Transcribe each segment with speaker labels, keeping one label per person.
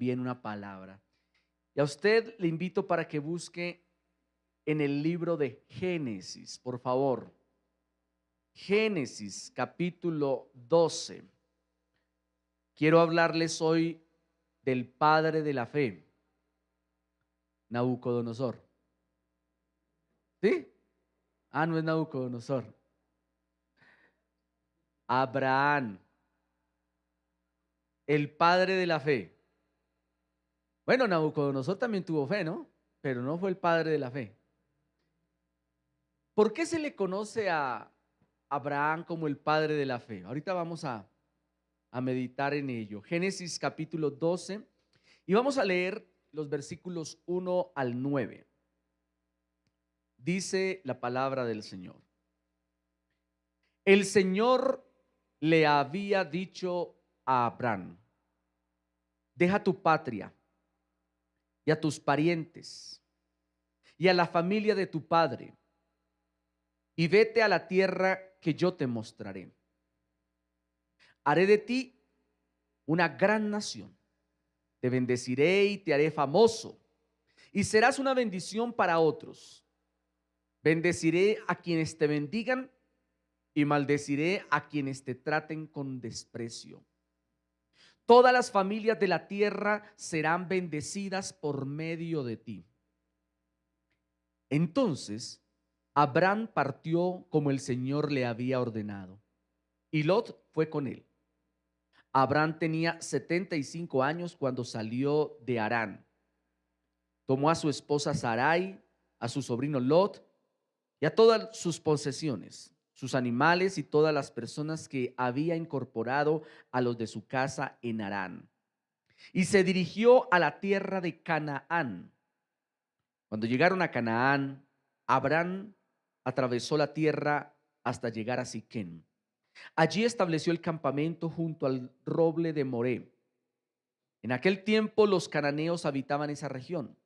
Speaker 1: bien una palabra. Y a usted le invito para que busque en el libro de Génesis, por favor. Génesis capítulo 12. Quiero hablarles hoy del padre de la fe, Nabucodonosor. ¿Sí? Ah, no es Nabucodonosor. Abraham, el padre de la fe. Bueno, Nabucodonosor también tuvo fe, ¿no? Pero no fue el padre de la fe. ¿Por qué se le conoce a Abraham como el padre de la fe? Ahorita vamos a meditar en ello. Génesis capítulo 12 y vamos a leer los versículos 1 al 9. Dice la palabra del Señor. El Señor le había dicho a Abraham: deja tu patria y a tus parientes y a la familia de tu padre y vete a la tierra que yo te mostraré. Haré de ti una gran nación, te bendeciré y te haré famoso y serás una bendición para otros. Bendeciré a quienes te bendigan y maldeciré a quienes te traten con desprecio. Todas las familias de la tierra serán bendecidas por medio de ti. Entonces Abraham partió como el Señor le había ordenado, y Lot fue con él. Abraham tenía 75 años cuando salió de Harán. Tomó a su esposa Sarai, a su sobrino Lot y a todas sus posesiones, sus animales y todas las personas que había incorporado a los de su casa en Harán. Y se dirigió a la tierra de Canaán. Cuando llegaron a Canaán, Abraham atravesó la tierra hasta llegar a Siquem. Allí estableció el campamento junto al roble de Moré. En aquel tiempo los cananeos habitaban esa región.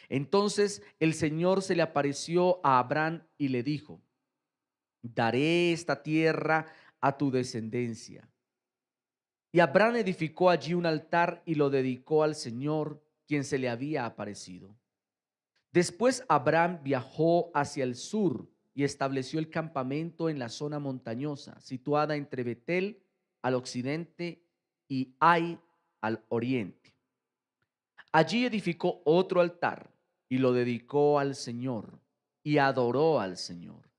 Speaker 1: Entonces el Señor se le apareció a Abraham y le dijo: daré esta tierra a tu descendencia. Y Abraham edificó allí un altar y lo dedicó al Señor, quien se le había aparecido. Después Abraham viajó hacia el sur y estableció el campamento en la zona montañosa, situada entre Betel al occidente y Ai al oriente. Allí edificó otro altar y lo dedicó al Señor y adoró al Señor.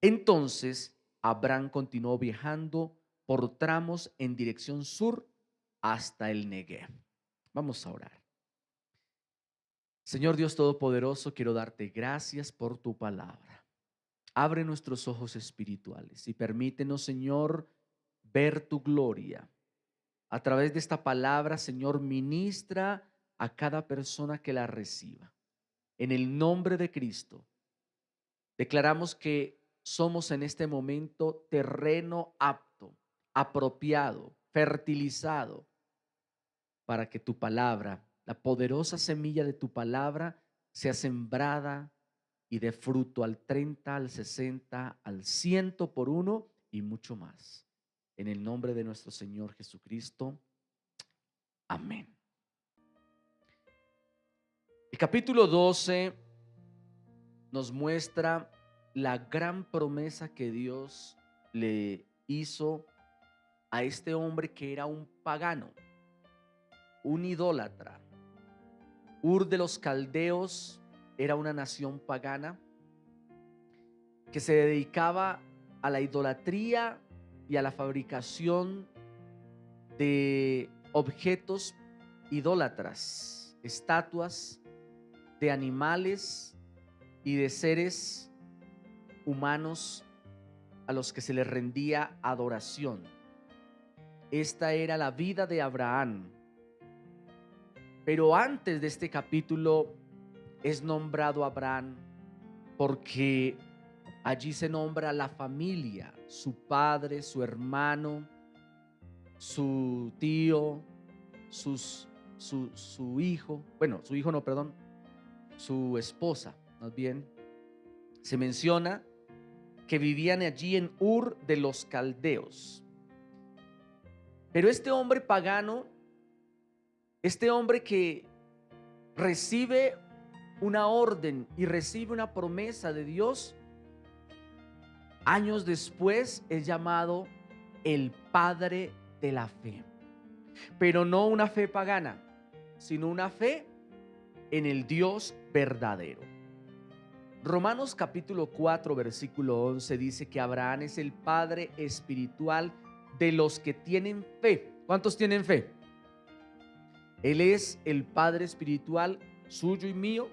Speaker 1: Entonces Abraham continuó viajando por tramos en dirección sur hasta el Negev. Vamos a orar. Señor Dios Todopoderoso, quiero darte gracias por tu palabra. Abre nuestros ojos espirituales y permítenos, Señor, ver tu gloria. A través de esta palabra, Señor, ministra a cada persona que la reciba. En el nombre de Cristo, declaramos que somos en este momento terreno apto, apropiado, fertilizado para que tu palabra, la poderosa semilla de tu palabra, sea sembrada y dé fruto al 30, al 60, al 100 por uno y mucho más. En el nombre de nuestro Señor Jesucristo. Amén. El capítulo 12 nos muestra la gran promesa que Dios le hizo a este hombre que era un pagano, un idólatra. Ur de los Caldeos era una nación pagana que se dedicaba a la idolatría y a la fabricación de objetos idólatras, estatuas de animales y de seres humanos a los que se les rendía adoración. Esta era la vida de Abraham. Pero antes de este capítulo es nombrado Abraham porque allí se nombra la familia, su padre, su hermano, su tío, su hijo, bueno, su hijo no, perdón, su esposa, más bien. Se menciona que vivían allí en Ur de los Caldeos. Pero este hombre pagano Este hombre que recibe una orden y recibe una promesa de Dios, años después es llamado el padre de la fe. Pero no una fe pagana, sino una fe en el Dios verdadero. Romanos capítulo 4, versículo 11 dice que Abraham es el padre espiritual de los que tienen fe. ¿Cuántos tienen fe? Él es el padre espiritual suyo y mío.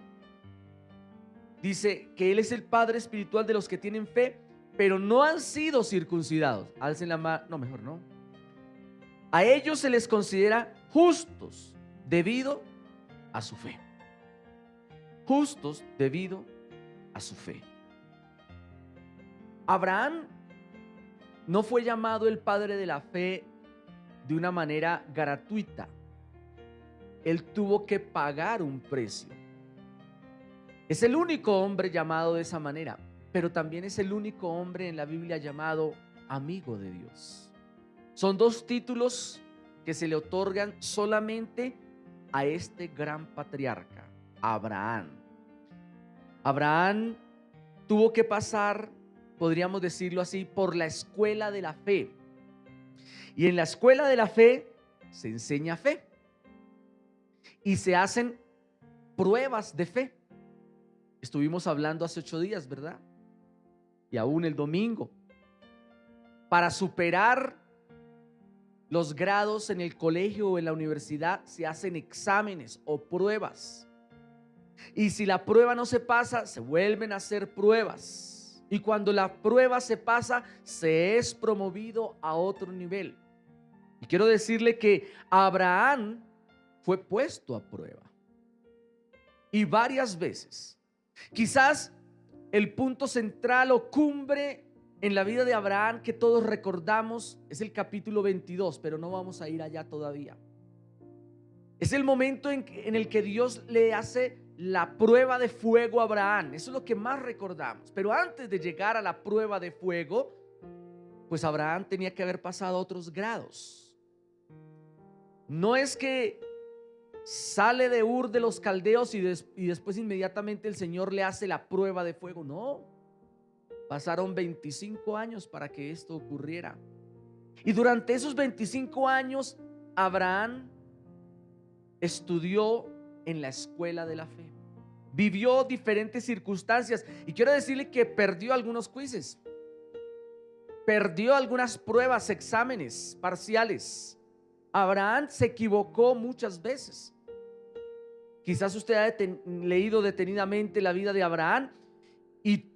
Speaker 1: Dice que Él es el padre espiritual de los que tienen fe, pero no han sido circuncidados. Alcen la mano, no, mejor no. A ellos se les considera justos debido a su fe. Justos debido a su fe. Abraham no fue llamado el padre de la fe de una manera gratuita. Él tuvo que pagar un precio. Es el único hombre llamado de esa manera, pero también es el único hombre en la Biblia llamado amigo de Dios. Son dos títulos que se le otorgan solamente a este gran patriarca, Abraham. Abraham tuvo que pasar, podríamos decirlo así, por la escuela de la fe. Y en la escuela de la fe se enseña fe y se hacen pruebas de fe. Estuvimos hablando hace 8 días, ¿verdad? Y aún el domingo. Para superar los grados en el colegio o en la universidad se hacen exámenes o pruebas. Y si la prueba no se pasa, se vuelven a hacer pruebas. Y cuando la prueba se pasa, se es promovido a otro nivel. Y quiero decirle que Abraham fue puesto a prueba. Y varias veces. Quizás el punto central o cumbre en la vida de Abraham que todos recordamos es el capítulo 22, pero no vamos a ir allá todavía. Es el momento en el que Dios le hace la prueba de fuego a Abraham. Eso es lo que más recordamos. Pero antes de llegar a la prueba de fuego, pues Abraham tenía que haber pasado otros grados. No es que sale de Ur de los Caldeos y después inmediatamente el Señor le hace la prueba de fuego. No, pasaron 25 años para que esto ocurriera. Y durante esos 25 años Abraham estudió en la escuela de la fe, vivió diferentes circunstancias y quiero decirle que perdió algunos quizzes, perdió algunas pruebas, exámenes parciales. Abraham se equivocó muchas veces. Quizás usted ha leído detenidamente la vida de Abraham y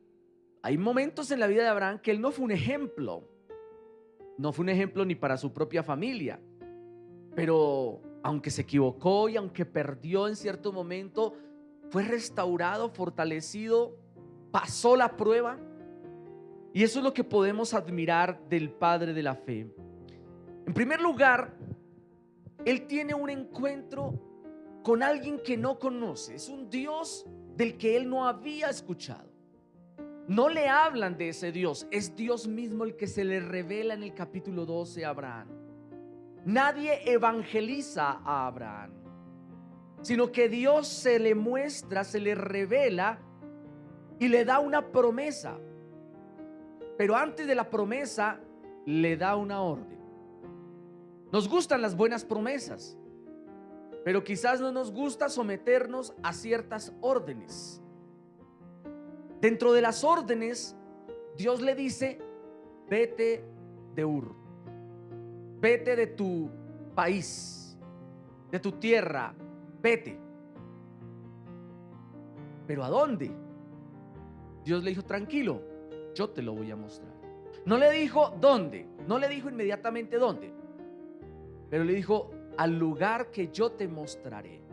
Speaker 1: hay momentos en la vida de Abraham que él no fue un ejemplo. No fue un ejemplo ni para su propia familia. Pero aunque se equivocó y aunque perdió en cierto momento, fue restaurado, fortalecido, pasó la prueba. Y eso es lo que podemos admirar del padre de la fe. En primer lugar, él tiene un encuentro con alguien que no conoce. Es un Dios del que él no había escuchado. No le hablan de ese Dios. Es Dios mismo el que se le revela en el capítulo 12 a Abraham. Nadie evangeliza a Abraham, sino que Dios se le muestra, se le revela y le da una promesa. Pero antes de la promesa le da una orden. Nos gustan las buenas promesas, pero quizás no nos gusta someternos a ciertas órdenes. Dentro de las órdenes, Dios le dice: vete de Ur, vete de tu país, de tu tierra, vete. ¿Pero a dónde? Dios le dijo: tranquilo, yo te lo voy a mostrar. No le dijo dónde, no le dijo inmediatamente dónde, pero le dijo: al lugar que yo te mostraré.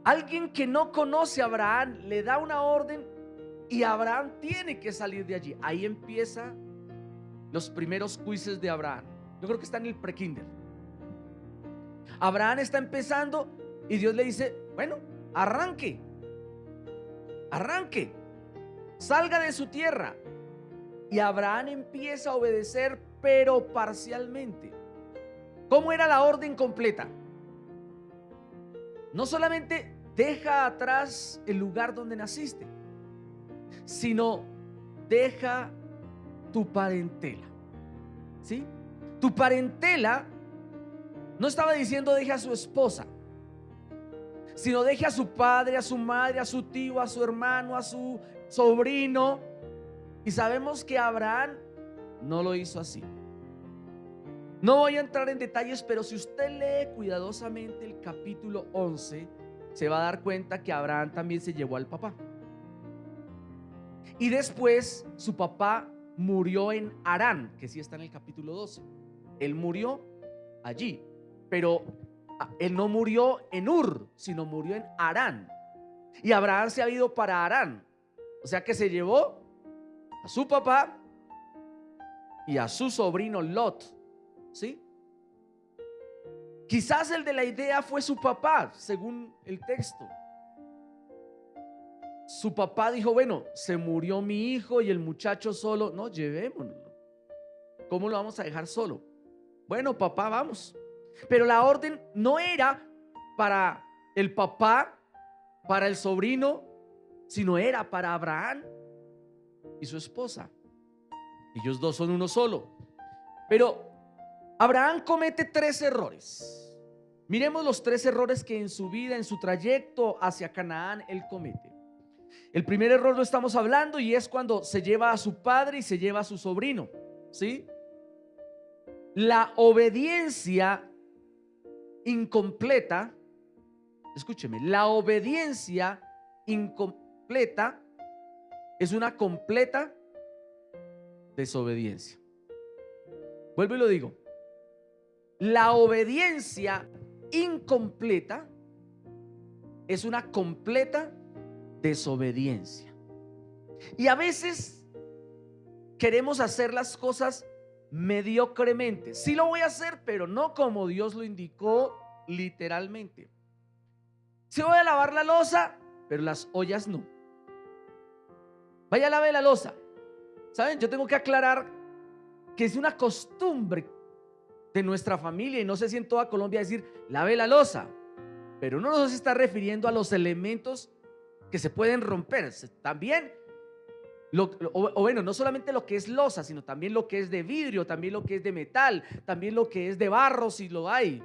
Speaker 1: Alguien que no conoce a Abraham le da una orden y Abraham tiene que salir de allí. Ahí empieza los primeros quizzes de Abraham. Yo creo que está en el prekinder. Abraham está empezando y Dios le dice: bueno, arranque, salga de su tierra. Y Abraham empieza a obedecer, pero parcialmente. ¿Cómo era la orden completa? no solamente deja atrás el lugar donde naciste, sino deja tu parentela, ¿sí? Tu parentela no estaba diciendo deje a su esposa, sino deje a su padre, a su madre, a su tío, a su hermano, a su sobrino. Y sabemos que Abraham no lo hizo así. No voy a entrar en detalles, pero si usted lee cuidadosamente el capítulo 11, se va a dar cuenta que Abraham también se llevó al papá. Y después su papá murió en Harán, que sí está en el capítulo 12. Él murió allí, pero él no murió en Ur, sino murió en Harán. Y Abraham se ha ido para Harán. O sea que se llevó a su papá y a su sobrino Lot, ¿sí? Quizás el de la idea fue su papá, según el texto. Su papá dijo, bueno, se murió mi hijo y el muchacho solo, no, llevémonoslo. ¿Cómo lo vamos a dejar solo? Bueno, papá, vamos. Pero la orden no era para el papá, para el sobrino, sino era para Abraham y su esposa. Ellos dos son uno solo. Pero Abraham comete 3 errores. Miremos los 3 errores que en su vida, en su trayecto hacia Canaán, él comete. El primer error lo estamos hablando y es cuando se lleva a su padre y se lleva a su sobrino, ¿sí? La obediencia incompleta, escúcheme, la obediencia incompleta es una completa desobediencia. Vuelvo y lo digo. La obediencia incompleta es una completa desobediencia. Y a veces queremos hacer las cosas mediocremente. Sí lo voy a hacer, pero no como Dios lo indicó literalmente. Sí voy a lavar la loza, pero las ollas no. Vaya a lavar la loza. ¿Saben? Yo tengo que aclarar que es una costumbre de nuestra familia, y no sé si en toda Colombia, decir lave la loza, pero uno no se está refiriendo a los elementos que se pueden romper. También bueno, no solamente lo que es loza, sino también lo que es de vidrio, también lo que es de metal, también lo que es de barro, si lo hay,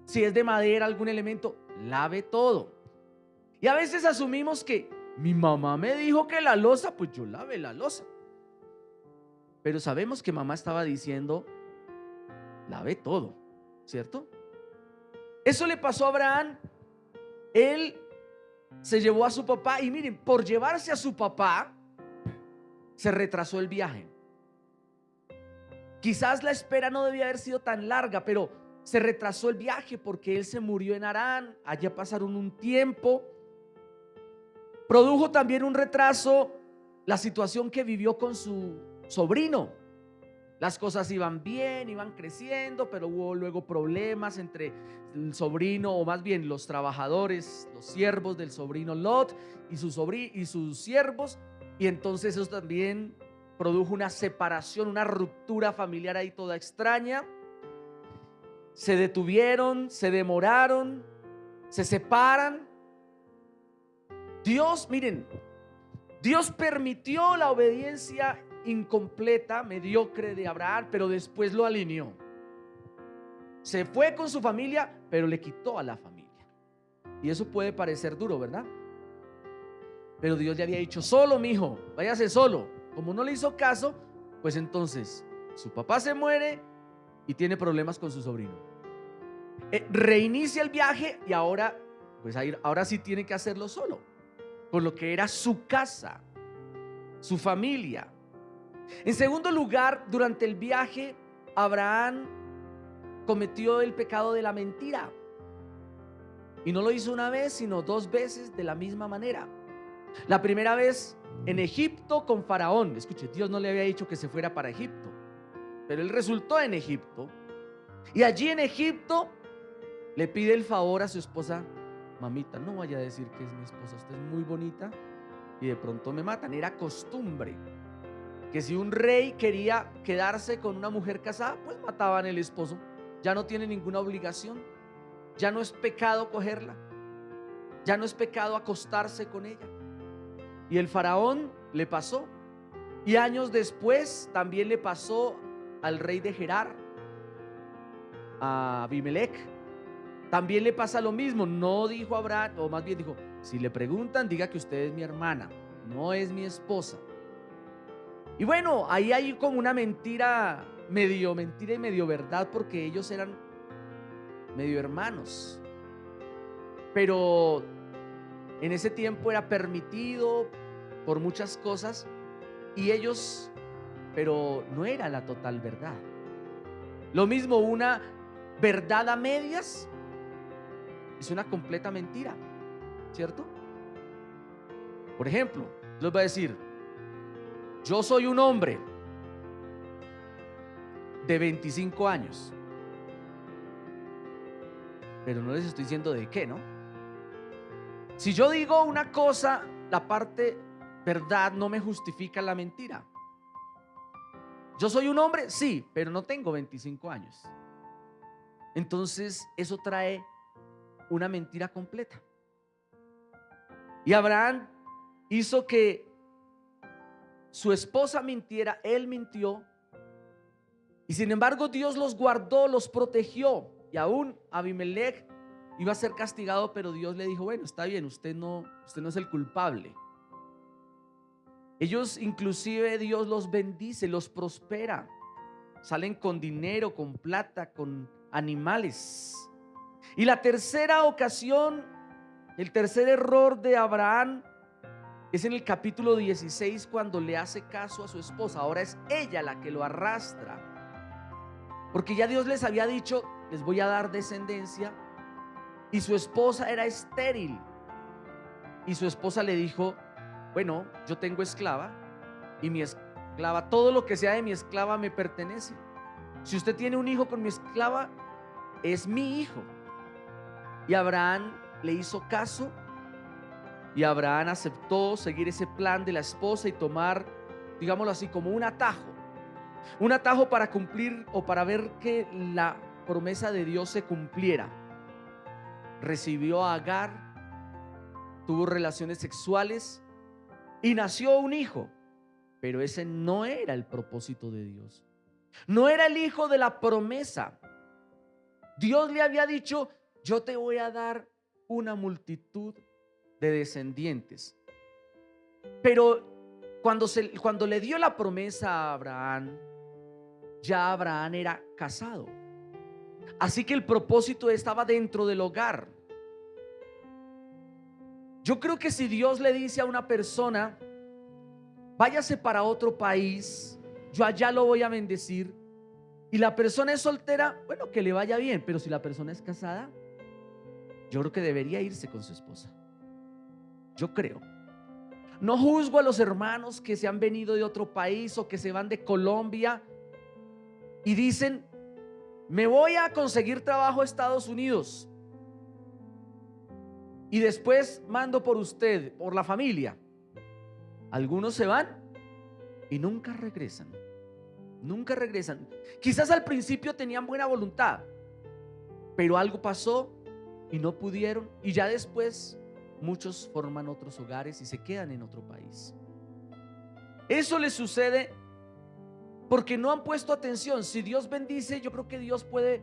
Speaker 1: si es de madera, algún elemento, lave todo. Y a veces asumimos que mi mamá me dijo que la loza, pues yo lave la loza. Pero sabemos que mamá estaba diciendo lave todo, ¿cierto? Eso le pasó a Abraham. Él se llevó a su papá y miren, por llevarse a su papá se retrasó el viaje. Quizás la espera no debía haber sido tan larga, pero se retrasó el viaje porque él se murió en Harán. Allá pasaron un tiempo. Produjo también un retraso la situación que vivió con su sobrino. Las cosas iban bien, iban creciendo, pero hubo luego problemas entre el sobrino, o más bien los trabajadores, los siervos del sobrino Lot y sus siervos. Y entonces eso también produjo una separación, una ruptura familiar ahí toda extraña. Se detuvieron, se demoraron, se separan. Dios, miren, Dios permitió la obediencia incompleta, mediocre de Abraham, pero después lo alineó. Se fue con su familia, pero le quitó a la familia. Y eso puede parecer duro, ¿verdad? Pero Dios le había dicho, solo mi hijo, váyase solo. Como no le hizo caso, pues entonces su papá se muere y tiene problemas con su sobrino. Reinicia el viaje y ahora, pues ahora sí tiene que hacerlo solo, con lo que era su casa, su familia. En segundo lugar, durante el viaje, Abraham cometió el pecado de la mentira. Y no lo hizo una vez, sino 2 veces de la misma manera. La primera vez en Egipto con Faraón. Escuche, Dios no le había dicho que se fuera para Egipto, pero él resultó en Egipto. Y allí en Egipto le pide el favor a su esposa: mamita, no vaya a decir que es mi esposa, usted es muy bonita y de pronto me matan. Era costumbre que si un rey quería quedarse con una mujer casada, pues mataban al esposo. Ya no tiene ninguna obligación, ya no es pecado cogerla. Ya no es pecado acostarse con ella. Y el faraón le pasó. Y años después también le pasó al rey de Gerar, a Abimelech. También le pasa lo mismo. No dijo Abraham, o más bien dijo: si le preguntan, diga que usted es mi hermana, no es mi esposa. Y bueno, ahí hay como una mentira y medio verdad, porque ellos eran medio hermanos. Pero en ese tiempo era permitido por muchas cosas, y ellos, pero no era la total verdad. Lo mismo, una verdad a medias es una completa mentira, ¿cierto? Por ejemplo, les voy a decir: yo soy un hombre de 25 años, pero no les estoy diciendo de qué, ¿no? Si yo digo una cosa, la parte verdad no me justifica la mentira. Yo soy un hombre, sí, pero no tengo 25 años. Entonces eso trae una mentira completa. Y Abraham hizo que su esposa mintiera, él mintió, y sin embargo Dios los guardó, los protegió. Y aún Abimelech iba a ser castigado, pero Dios le dijo: bueno, está bien, usted no es el culpable. Ellos, inclusive, Dios los bendice, los prospera. Salen con dinero, con plata, con animales. Y la tercera ocasión, el tercer error de Abraham, es en el capítulo 16, cuando le hace caso a su esposa. Ahora es ella la que lo arrastra, porque ya Dios les había dicho: les voy a dar descendencia. Y su esposa era estéril. Y su esposa le dijo: bueno, yo tengo esclava, y mi esclava, todo lo que sea de mi esclava me pertenece. Si usted tiene un hijo con mi esclava, es mi hijo. Y Abraham le hizo caso, y Abraham aceptó seguir ese plan de la esposa y tomar, digámoslo así, como un atajo para cumplir, o para ver que la promesa de Dios se cumpliera. Recibió a Agar, tuvo relaciones sexuales y nació un hijo, pero ese no era el propósito de Dios. No era el hijo de la promesa. Dios le había dicho: yo te voy a dar una multitud de descendientes. Pero cuando le dio la promesa a Abraham, ya Abraham era casado. Así que el propósito estaba dentro del hogar. Yo creo que si Dios le dice a una persona: váyase para otro país, yo allá lo voy a bendecir, y la persona es soltera, bueno, que le vaya bien. Pero si la persona es casada, yo creo que debería irse con su esposa. Yo creo. No juzgo a los hermanos que se han venido de otro país, o que se van de Colombia y dicen: me voy a conseguir trabajo a Estados Unidos y después mando por usted, por la familia. Algunos se van y nunca regresan. Nunca regresan. Quizás al principio tenían buena voluntad, pero algo pasó y no pudieron, y ya después muchos forman otros hogares y se quedan en otro país. Eso les sucede porque no han puesto atención. Si Dios bendice, yo creo que Dios puede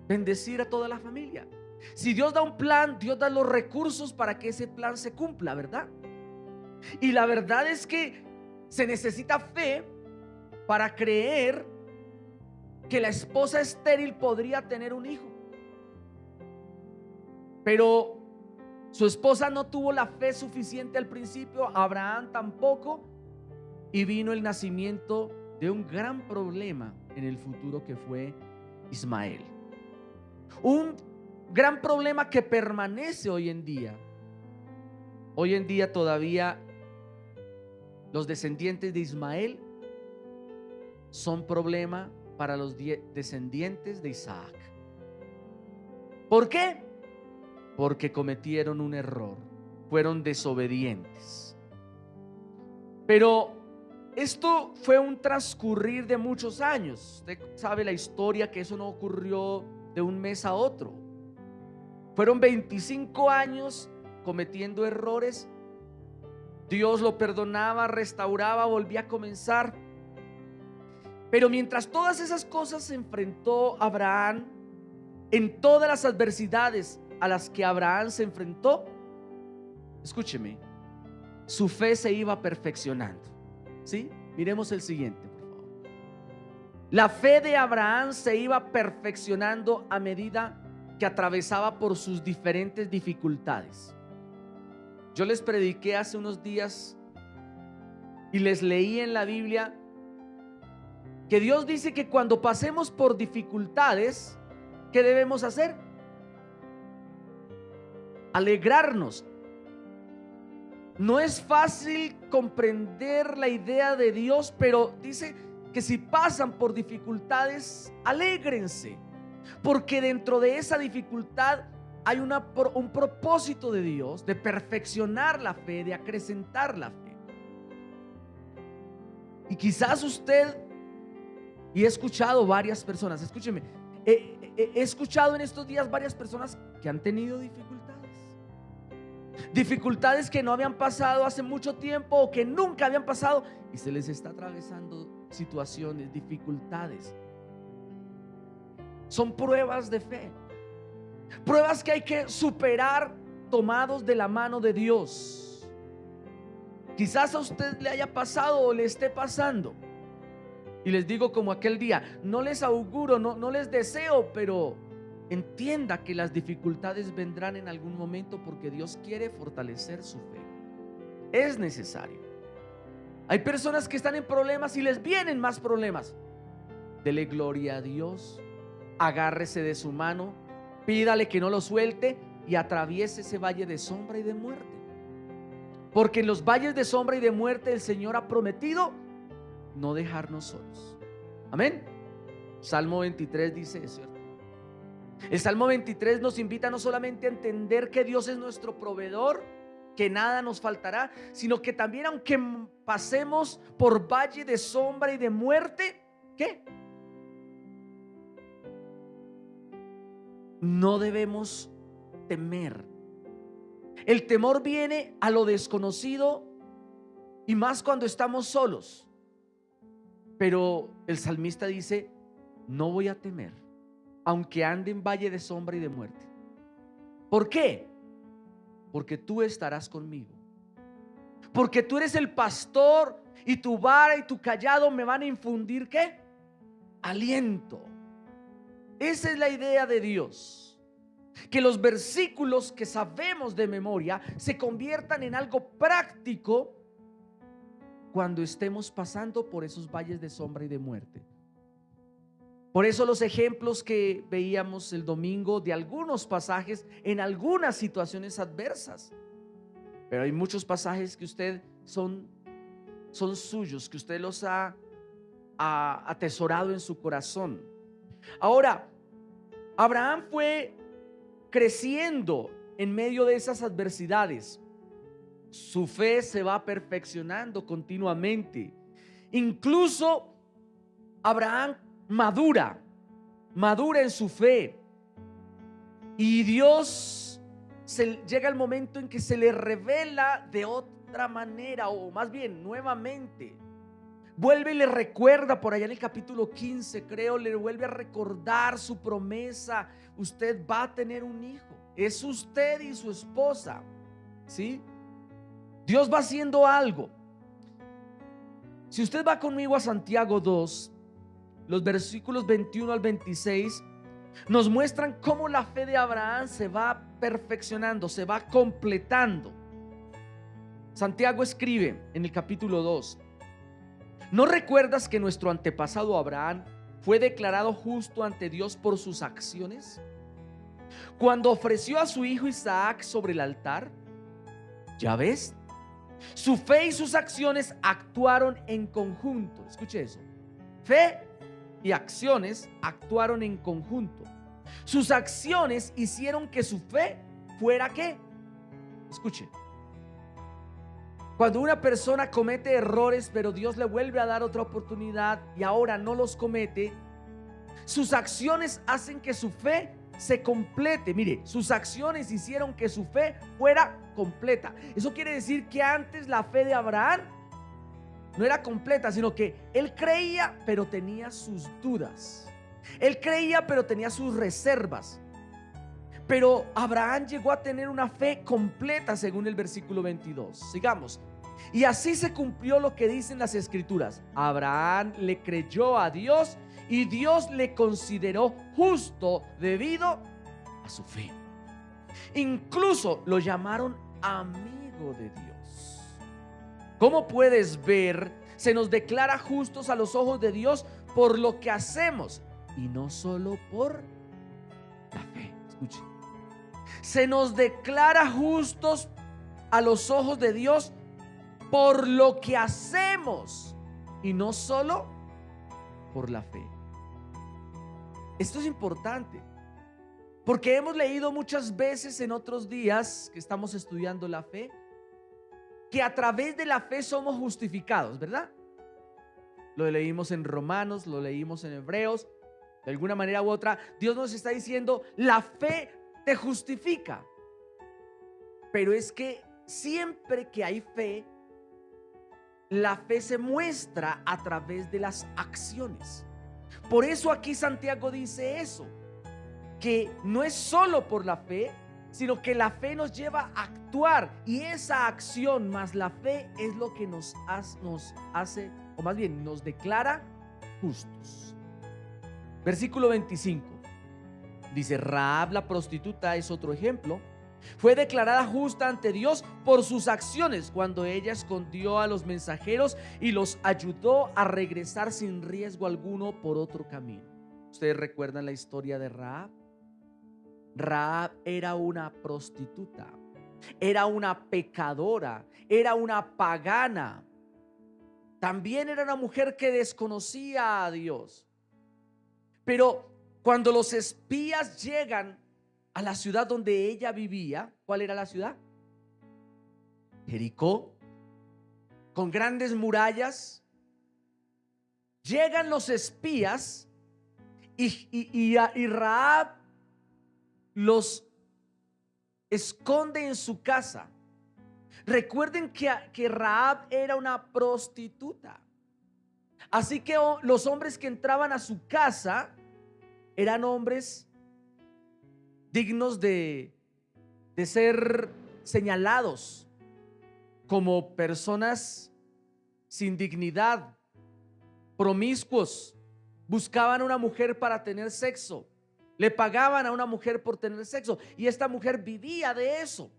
Speaker 1: bendecir a toda la familia. Si Dios da un plan, Dios da los recursos para que ese plan se cumpla, ¿verdad? Y la verdad es que se necesita fe para creer que la esposa estéril podría tener un hijo. Pero su esposa no tuvo la fe suficiente al principio, Abraham tampoco, y vino el nacimiento de un gran problema en el futuro, que fue Ismael. Un gran problema que permanece hoy en día. Hoy en día todavía los descendientes de Ismael son problema para los descendientes de Isaac. ¿Por qué? Porque cometieron un error, fueron desobedientes. Pero esto fue un transcurrir de muchos años. Usted sabe la historia, que eso no ocurrió de un mes a otro. Fueron 25 años cometiendo errores. Dios lo perdonaba, restauraba, volvía a comenzar. Pero mientras todas esas cosas se enfrentó Abraham, en todas las adversidades a las que Abraham se enfrentó, escúcheme, su fe se iba perfeccionando. ¿Sí? Miremos el siguiente, por favor. La fe de Abraham se iba perfeccionando a medida que atravesaba por sus diferentes dificultades. Yo les prediqué hace unos días y les leí en la Biblia que Dios dice que cuando pasemos por dificultades, ¿qué debemos hacer? Alegrarnos. No es fácil comprender la idea de Dios, pero dice que si pasan por dificultades, alégrense, porque dentro de esa dificultad hay un propósito de Dios de perfeccionar la fe, de acrecentar la fe. Y quizás usted, y he escuchado varias personas, escúcheme, he escuchado en estos días varias personas que han tenido dificultades que no habían pasado hace mucho tiempo o que nunca habían pasado, y se les está atravesando situaciones, dificultades. Son pruebas de fe, pruebas que hay que superar tomados de la mano de Dios. Quizás a usted le haya pasado o le esté pasando, y les digo como aquel día, no les auguro, no les deseo, pero entienda que las dificultades vendrán en algún momento, porque Dios quiere fortalecer su fe. Es necesario. Hay personas que están en problemas y les vienen más problemas. Dele gloria a Dios, agárrese de su mano, pídale que no lo suelte y atraviese ese valle de sombra y de muerte, porque en los valles de sombra y de muerte el Señor ha prometido no dejarnos solos. Amén. Salmo 23 dice eso. El Salmo 23 nos invita no solamente a entender que Dios es nuestro proveedor, que nada nos faltará, sino que también, aunque pasemos por valle de sombra y de muerte, ¿qué? No debemos temer. El temor viene a lo desconocido, y más cuando estamos solos. Pero el salmista dice: no voy a temer, aunque ande en valle de sombra y de muerte. ¿Por qué? Porque tú estarás conmigo, porque tú eres el pastor, y tu vara y tu cayado me van a infundir ¿qué? Aliento. Esa es la idea de Dios, que los versículos que sabemos de memoria se conviertan en algo práctico cuando estemos pasando por esos valles de sombra y de muerte. Por eso los ejemplos que veíamos el domingo de algunos pasajes en algunas situaciones adversas. Pero hay muchos pasajes que usted son suyos, que usted los ha atesorado en su corazón. Ahora, Abraham fue creciendo en medio de esas adversidades. Su fe se va perfeccionando continuamente. Incluso Abraham madura en su fe, y Dios llega el momento en que se le revela de otra manera, o más bien nuevamente vuelve y le recuerda por allá en el capítulo 15, creo, le vuelve a recordar su promesa: usted va a tener un hijo, es usted y su esposa, ¿sí? Dios va haciendo algo. Si usted va conmigo a Santiago 2, los versículos 21 al 26 nos muestran cómo la fe de Abraham se va perfeccionando, se va completando. Santiago escribe en el capítulo 2: ¿no recuerdas que nuestro antepasado Abraham fue declarado justo ante Dios por sus acciones, cuando ofreció a su hijo Isaac sobre el altar? Ya ves, su fe y sus acciones actuaron en conjunto. Escuche eso: fe y acciones actuaron en conjunto. Sus acciones hicieron que su fe fuera ¿qué? Escuche, cuando una persona comete errores, pero Dios le vuelve a dar otra oportunidad y ahora no los comete, sus acciones hacen que su fe se complete. Mire, sus acciones hicieron que su fe fuera completa. Eso quiere decir que antes la fe de Abraham no era completa, sino que él creía, pero tenía sus dudas. Él creía, pero tenía sus reservas. Pero Abraham llegó a tener una fe completa según el versículo 22. Sigamos. Y así se cumplió lo que dicen las escrituras. Abraham le creyó a Dios y Dios le consideró justo debido a su fe. Incluso lo llamaron amigo de Dios. Como puedes ver, se nos declara justos a los ojos de Dios por lo que hacemos y no solo por la fe. Escuche. Se nos declara justos a los ojos de Dios por lo que hacemos y no solo por la fe. Esto es importante porque hemos leído muchas veces en otros días que estamos estudiando la fe que a través de la fe somos justificados, ¿verdad? Lo leímos en Romanos, lo leímos en Hebreos. De alguna manera u otra, Dios nos está diciendo, la fe te justifica. Pero es que siempre que hay fe, la fe se muestra a través de las acciones. Por eso aquí Santiago dice eso, que no es solo por la fe, sino que la fe nos lleva a actuar, y esa acción más la fe es lo que nos hace, o más bien nos declara justos. Versículo 25 dice: Rahab la prostituta es otro ejemplo. Fue declarada justa ante Dios por sus acciones cuando ella escondió a los mensajeros y los ayudó a regresar sin riesgo alguno por otro camino. ¿Ustedes recuerdan la historia de Rahab? Rahab era una prostituta, era una pecadora, era una pagana. También era una mujer que desconocía a Dios. Pero cuando los espías llegan a la ciudad donde ella vivía, ¿cuál era la ciudad? Jericó, con grandes murallas. Llegan los espías y Rahab los esconde en su casa. Recuerden que Rahab era una prostituta. Así que los hombres que entraban a su casa eran hombres dignos de ser señalados como personas sin dignidad, promiscuos. Buscaban una mujer para tener sexo, le pagaban a una mujer por tener sexo, y esta mujer vivía de eso.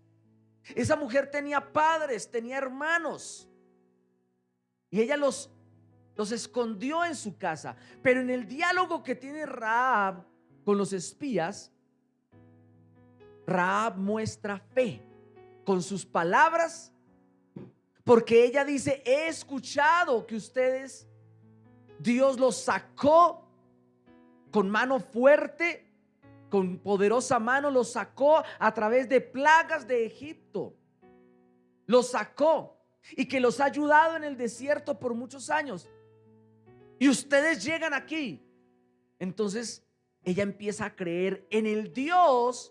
Speaker 1: Esa mujer tenía padres, tenía hermanos, y ella los escondió en su casa. Pero en el diálogo que tiene Rahab con los espías, Rahab muestra fe con sus palabras, porque ella dice: he escuchado que ustedes, Dios los sacó con mano fuerte, con poderosa mano, los sacó a través de plagas de Egipto, los sacó, y que los ha ayudado en el desierto por muchos años, y ustedes llegan aquí. Entonces ella empieza a creer en el Dios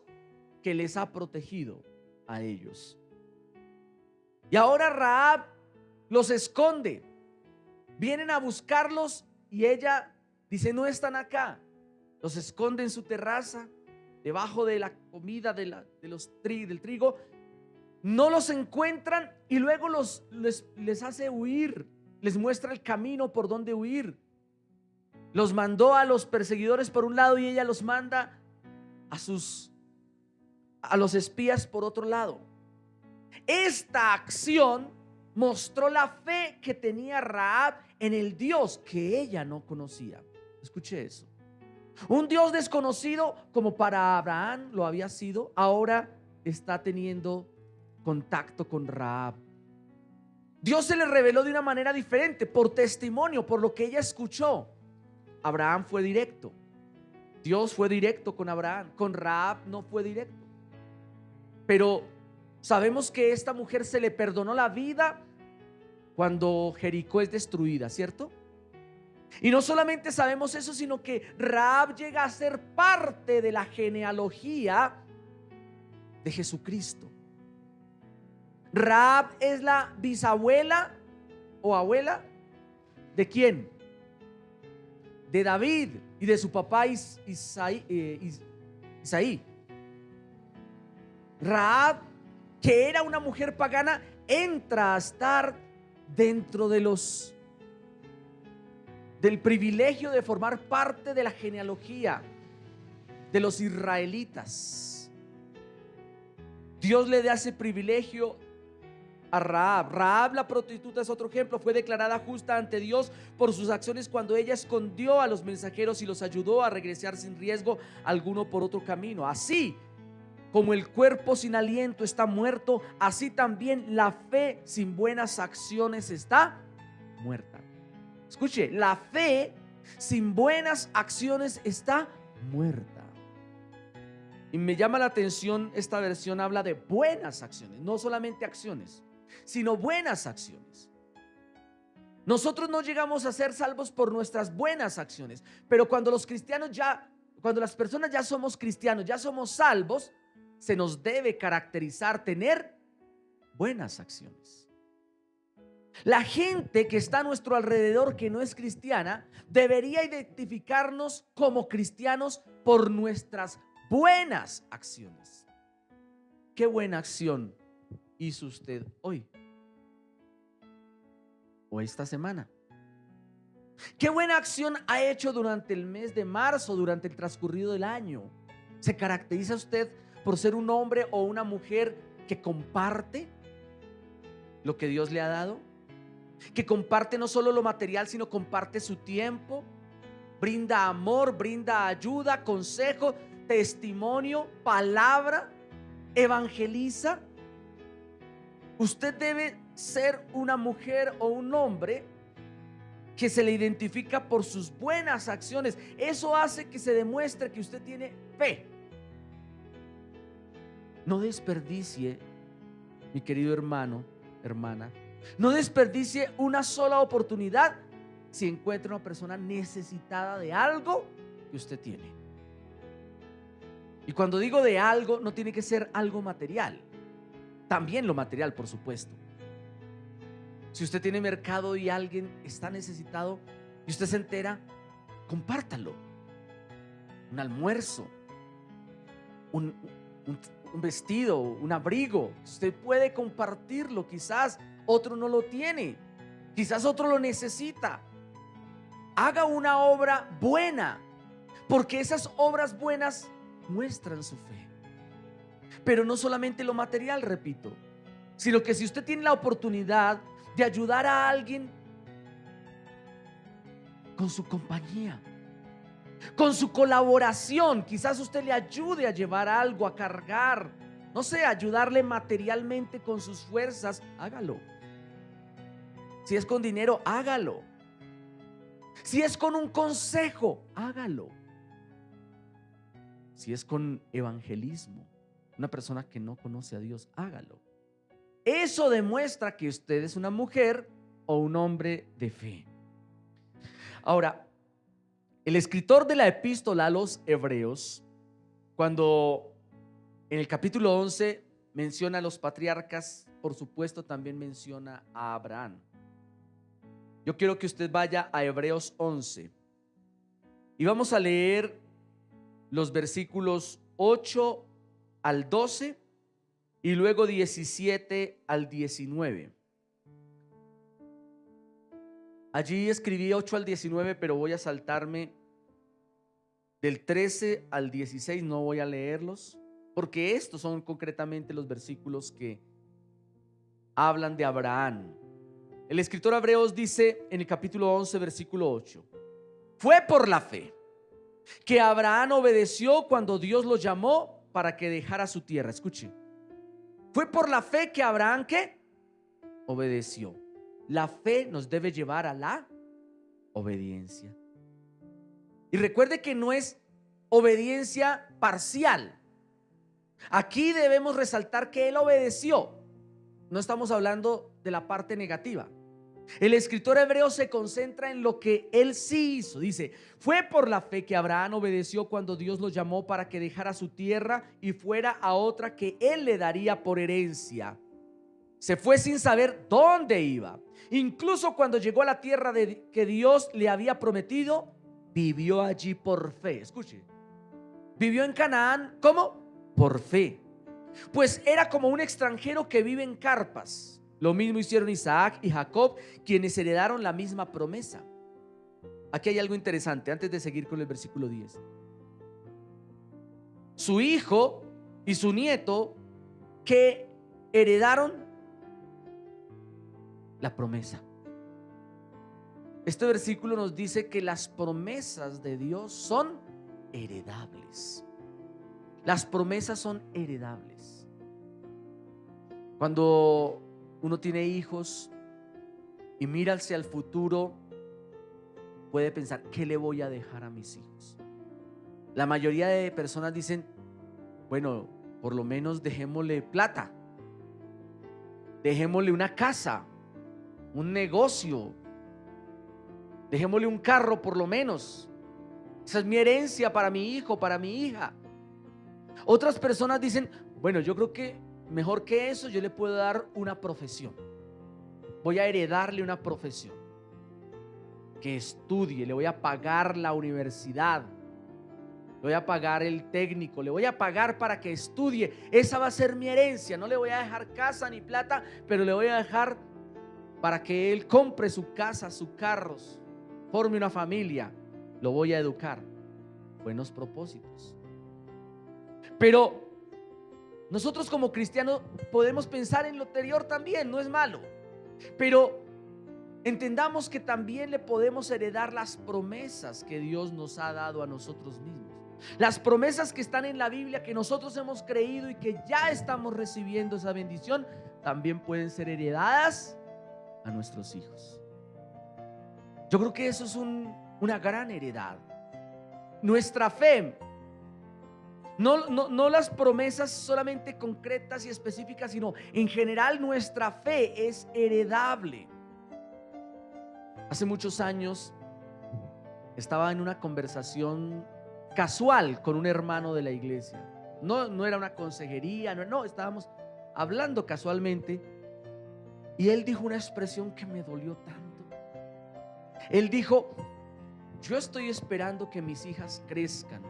Speaker 1: que les ha protegido a ellos. Y ahora Rahab los esconde. Vienen a buscarlos y ella dice: no están acá. Los esconde en su terraza, debajo de la comida del trigo. No los encuentran y luego les hace huir. Les muestra el camino por donde huir. Los mandó a los perseguidores por un lado y ella los manda a los espías por otro lado. Esta acción mostró la fe que tenía Rahab en el Dios que ella no conocía. Escuche eso. Un Dios desconocido, como para Abraham lo había sido, ahora está teniendo contacto con Rahab. Dios se le reveló de una manera diferente, por testimonio, por lo que ella escuchó. Abraham fue directo. Dios fue directo con Abraham. Con Rahab no fue directo. Pero sabemos que esta mujer se le perdonó la vida cuando Jericó es destruida, ¿cierto? Y no solamente sabemos eso, sino que Rahab llega a ser parte de la genealogía de Jesucristo. Rahab es la bisabuela o abuela ¿de quién? De David y de su papá Isaí. Rahab, que era una mujer pagana, entra a estar dentro del privilegio de formar parte de la genealogía de los israelitas. Dios le da ese privilegio a Rahab. Rahab, la prostituta, es otro ejemplo. Fue declarada justa ante Dios por sus acciones cuando ella escondió a los mensajeros y los ayudó a regresar sin riesgo alguno por otro camino. Así como el cuerpo sin aliento está muerto, así también la fe sin buenas acciones está muerta. Escuche, la fe sin buenas acciones está muerta. Y me llama la atención, esta versión habla de buenas acciones, no solamente acciones, sino buenas acciones. Nosotros no llegamos a ser salvos por nuestras buenas acciones, pero cuando las personas ya somos cristianos, ya somos salvos, se nos debe caracterizar tener buenas acciones. La gente que está a nuestro alrededor que no es cristiana debería identificarnos como cristianos por nuestras buenas acciones. ¿Qué buena acción hizo usted hoy o esta semana? ¿Qué buena acción ha hecho durante el mes de marzo, durante el transcurrido del año? ¿Se caracteriza usted por ser un hombre o una mujer que comparte lo que Dios le ha dado? Que comparte no solo lo material, sino comparte su tiempo, brinda amor, brinda ayuda, consejo, testimonio, palabra, evangeliza. Usted debe ser una mujer o un hombre que se le identifica por sus buenas acciones. Eso hace que se demuestre que usted tiene fe. No desperdicie, mi querido hermano, hermana, no desperdicie una sola oportunidad si encuentra una persona necesitada de algo que usted tiene. Y cuando digo de algo, no tiene que ser algo material. También lo material, por supuesto. Si usted tiene mercado y alguien está necesitado y usted se entera, compártalo. Un almuerzo, un vestido, un abrigo. Usted puede compartirlo. Quizás otro no lo tiene, quizás otro lo necesita. Haga una obra buena, porque esas obras buenas muestran su fe. Pero no solamente lo material, repito, sino que si usted tiene la oportunidad de ayudar a alguien con su compañía, con su colaboración, quizás usted le ayude a llevar algo, a cargar, no sé, ayudarle materialmente con sus fuerzas, hágalo. Si es con dinero, hágalo. Si es con un consejo, hágalo. Si es con evangelismo, una persona que no conoce a Dios, hágalo. Eso demuestra que usted es una mujer o un hombre de fe. Ahora, el escritor de la epístola a los Hebreos, cuando en el capítulo 11 menciona a los patriarcas, por supuesto también menciona a Abraham. Yo quiero que usted vaya a Hebreos 11 y vamos a leer los versículos 8 al 12 y luego 17 al 19. Allí escribí 8 al 19, pero voy a saltarme del 13 al 16, no voy a leerlos, porque estos son concretamente los versículos que hablan de Abraham. El escritor Hebreos dice en el capítulo 11, versículo 8: fue por la fe que Abraham obedeció cuando Dios lo llamó para que dejara su tierra. Escuche, fue por la fe que Abraham ¿qué? Obedeció. La fe nos debe llevar a la obediencia. Y recuerde que no es obediencia parcial. Aquí debemos resaltar que él obedeció. No estamos hablando de la parte negativa, El escritor hebreo se concentra en lo que él sí hizo. Dice: fue por la fe que Abraham obedeció cuando Dios lo llamó para que dejara su tierra y fuera a otra que él le daría por herencia. Se fue sin saber dónde iba. Incluso cuando llegó a la tierra que Dios le había prometido, vivió allí por fe. Escuche, vivió en Canaán, ¿cómo? Por fe. Pues era como un extranjero que vive en carpas. Lo mismo hicieron Isaac y Jacob, quienes heredaron la misma promesa. Aquí hay algo interesante antes de seguir con el versículo 10. Su hijo y su nieto que heredaron la promesa. Este versículo nos dice que las promesas de Dios son heredables. Las promesas son heredables. Cuando uno tiene hijos y mira hacia el futuro, puede pensar: ¿qué le voy a dejar a mis hijos? La mayoría de personas dicen: bueno, por lo menos dejémosle plata, dejémosle una casa, un negocio, dejémosle un carro por lo menos. Esa es mi herencia para mi hijo, para mi hija. Otras personas dicen: bueno, yo creo que mejor que eso yo le puedo dar una profesión. Voy a heredarle una profesión, que estudie, le voy a pagar la universidad, le voy a pagar el técnico, le voy a pagar para que estudie. Esa va a ser mi herencia. No le voy a dejar casa ni plata, pero le voy a dejar para que él compre su casa, sus carros, forme una familia. Lo voy a educar. Buenos propósitos. Pero nosotros como cristianos podemos pensar en lo anterior también, no es malo. Pero entendamos que también le podemos heredar las promesas que Dios nos ha dado a nosotros mismos. Las promesas que están en la Biblia, que nosotros hemos creído y que ya estamos recibiendo esa bendición, también pueden ser heredadas a nuestros hijos. Yo creo que eso es una gran heredad. Nuestra fe, no las promesas solamente concretas y específicas, sino en general nuestra fe es heredable. Hace muchos años estaba en una conversación casual con un hermano de la iglesia. No era una consejería, no, estábamos hablando casualmente. Y él dijo una expresión que me dolió tanto. Él dijo: yo estoy esperando que mis hijas crezcan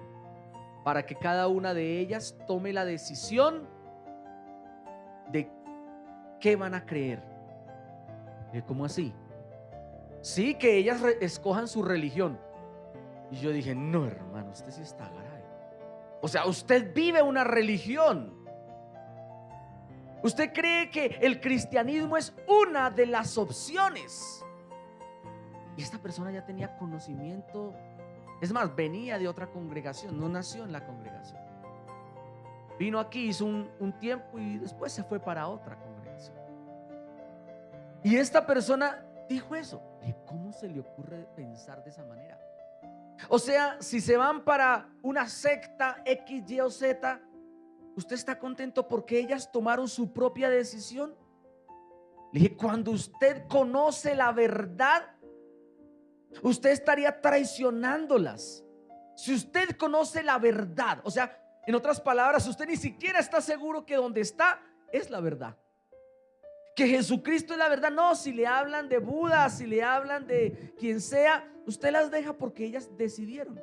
Speaker 1: para que cada una de ellas tome la decisión de qué van a creer. ¿Cómo así? Sí, que ellas escojan su religión. Y yo dije: no, hermano, usted sí está grave. O sea, usted vive una religión. Usted cree que el cristianismo es una de las opciones. Y esta persona ya tenía conocimiento. Es más, venía de otra congregación, no nació en la congregación. Vino aquí, hizo un tiempo y después se fue para otra congregación. Y esta persona dijo eso. ¿Cómo se le ocurre pensar de esa manera? O sea, si se van para una secta X, Y o Z, ¿usted está contento porque ellas tomaron su propia decisión? Le dije: cuando usted conoce la verdad, usted estaría traicionándolas. Si usted conoce la verdad, o sea, en otras palabras, usted ni siquiera está seguro que donde está es la verdad, que Jesucristo es la verdad. No, si le hablan de Buda, si le hablan de quien sea, usted las deja porque ellas decidieron.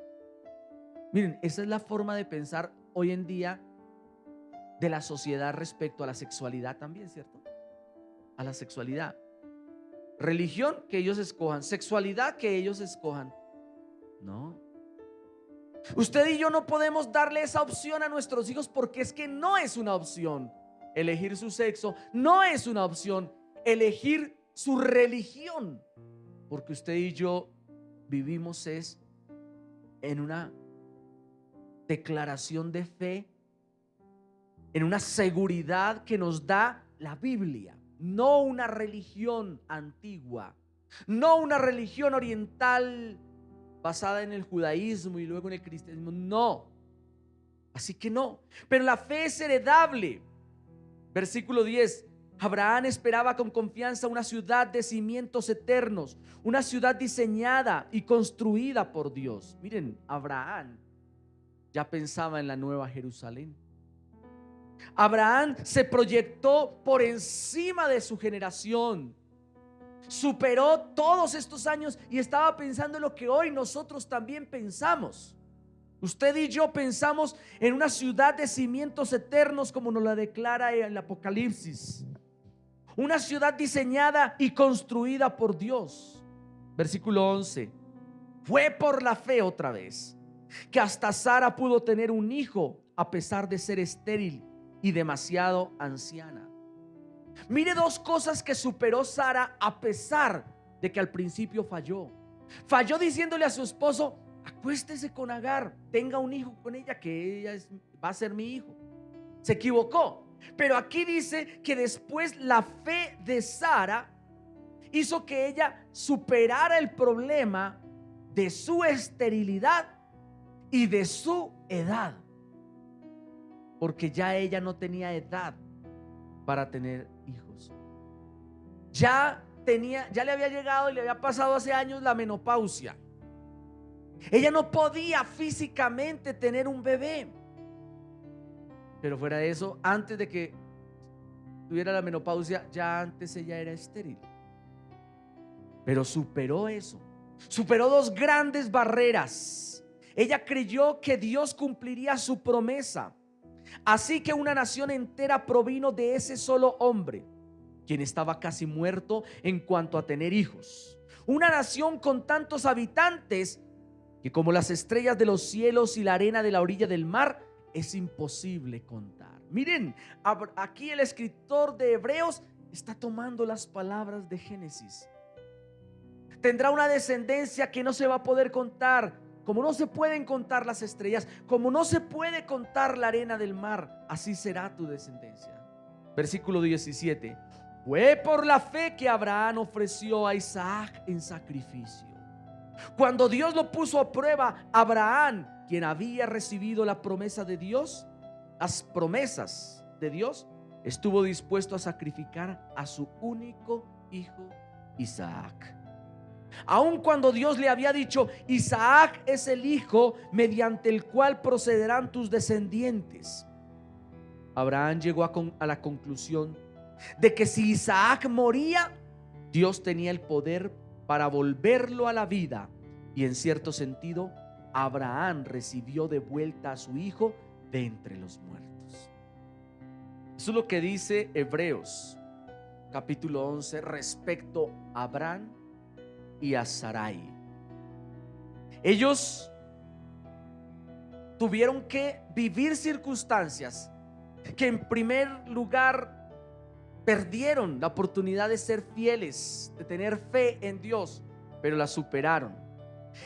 Speaker 1: Miren, esa es la forma de pensar hoy en día de la sociedad respecto a la sexualidad también, ¿cierto? A la sexualidad. Religión, que ellos escojan. Sexualidad, que ellos escojan. No. Usted y yo no podemos darle esa opción a nuestros hijos, porque es que no es una opción elegir su sexo, no es una opción elegir su religión, porque usted y yo vivimos es en una declaración de fe, en una seguridad que nos da la Biblia, no una religión antigua, no una religión oriental basada en el judaísmo y luego en el cristianismo, no. Así que no, pero la fe es heredable. Versículo 10: Abraham esperaba con confianza una ciudad de cimientos eternos, una ciudad diseñada y construida por Dios. Miren, Abraham ya pensaba en la nueva Jerusalén. Abraham se proyectó por encima de su generación. Superó todos estos años y estaba pensando en lo que hoy nosotros también pensamos. Usted y yo pensamos en una ciudad de cimientos eternos, como nos la declara el Apocalipsis. Una ciudad diseñada y construida por Dios. Versículo 11. Fue por la fe, otra vez, que hasta Sara pudo tener un hijo a pesar de ser estéril y demasiado anciana. Mire dos cosas que superó Sara a pesar de que al principio falló. Falló diciéndole a su esposo: acuéstese con Agar, tenga un hijo con ella, que ella va a ser mi hijo. Se equivocó. Pero aquí dice que después la fe de Sara hizo que ella superara el problema de su esterilidad y de su edad, porque ya ella no tenía edad para tener hijos. Ya le había llegado y le había pasado hace años la menopausia. Ella no podía físicamente tener un bebé. Pero fuera de eso, antes de que tuviera la menopausia, ya antes ella era estéril. Pero superó eso. Superó dos grandes barreras. Ella creyó que Dios cumpliría su promesa. Así que una nación entera provino de ese solo hombre, quien estaba casi muerto en cuanto a tener hijos. Una nación con tantos habitantes que, como las estrellas de los cielos y la arena de la orilla del mar, es imposible contar. Miren, aquí el escritor de Hebreos está tomando las palabras de Génesis. Tendrá una descendencia que no se va a poder contar, como no se pueden contar las estrellas, como no se puede contar la arena del mar, así será tu descendencia. Versículo 17. Fue por la fe que Abraham ofreció a Isaac en sacrificio. Cuando Dios lo puso a prueba, Abraham, quien había recibido la promesa de Dios, las promesas de Dios, estuvo dispuesto a sacrificar a su único hijo Isaac. Aun cuando Dios le había dicho: Isaac es el hijo mediante el cual procederán tus descendientes, Abraham llegó a la conclusión de que si Isaac moría, Dios tenía el poder para volverlo a la vida. Y en cierto sentido, Abraham recibió de vuelta a su hijo de entre los muertos. Eso es lo que dice Hebreos capítulo 11 respecto a Abraham y a Sarai. Ellos tuvieron que vivir circunstancias que, en primer lugar, perdieron la oportunidad de ser fieles, de tener fe en Dios, pero la superaron.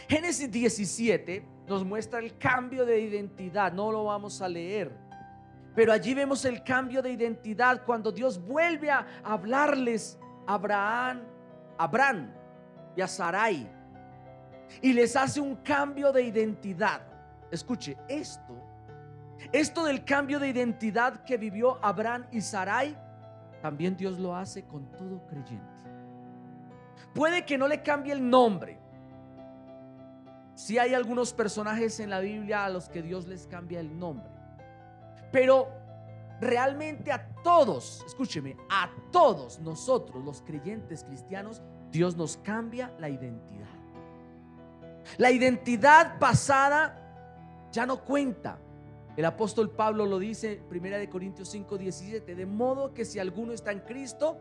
Speaker 1: Génesis 17 nos muestra el cambio de identidad. No lo vamos a leer, pero allí vemos el cambio de identidad cuando Dios vuelve a hablarles a Abraham y a Sarai, y les hace un cambio de identidad. Escuche esto del cambio de identidad que vivió Abraham y Sarai, también Dios lo hace con todo creyente. Puede que no le cambie el nombre. Sí hay algunos personajes en la Biblia a los que Dios les cambia el nombre, pero realmente a todos, escúcheme, a todos nosotros los creyentes cristianos, Dios nos cambia la identidad. La identidad pasada ya no cuenta. El apóstol Pablo lo dice en 1 Corintios 5:17, de modo que si alguno está en Cristo,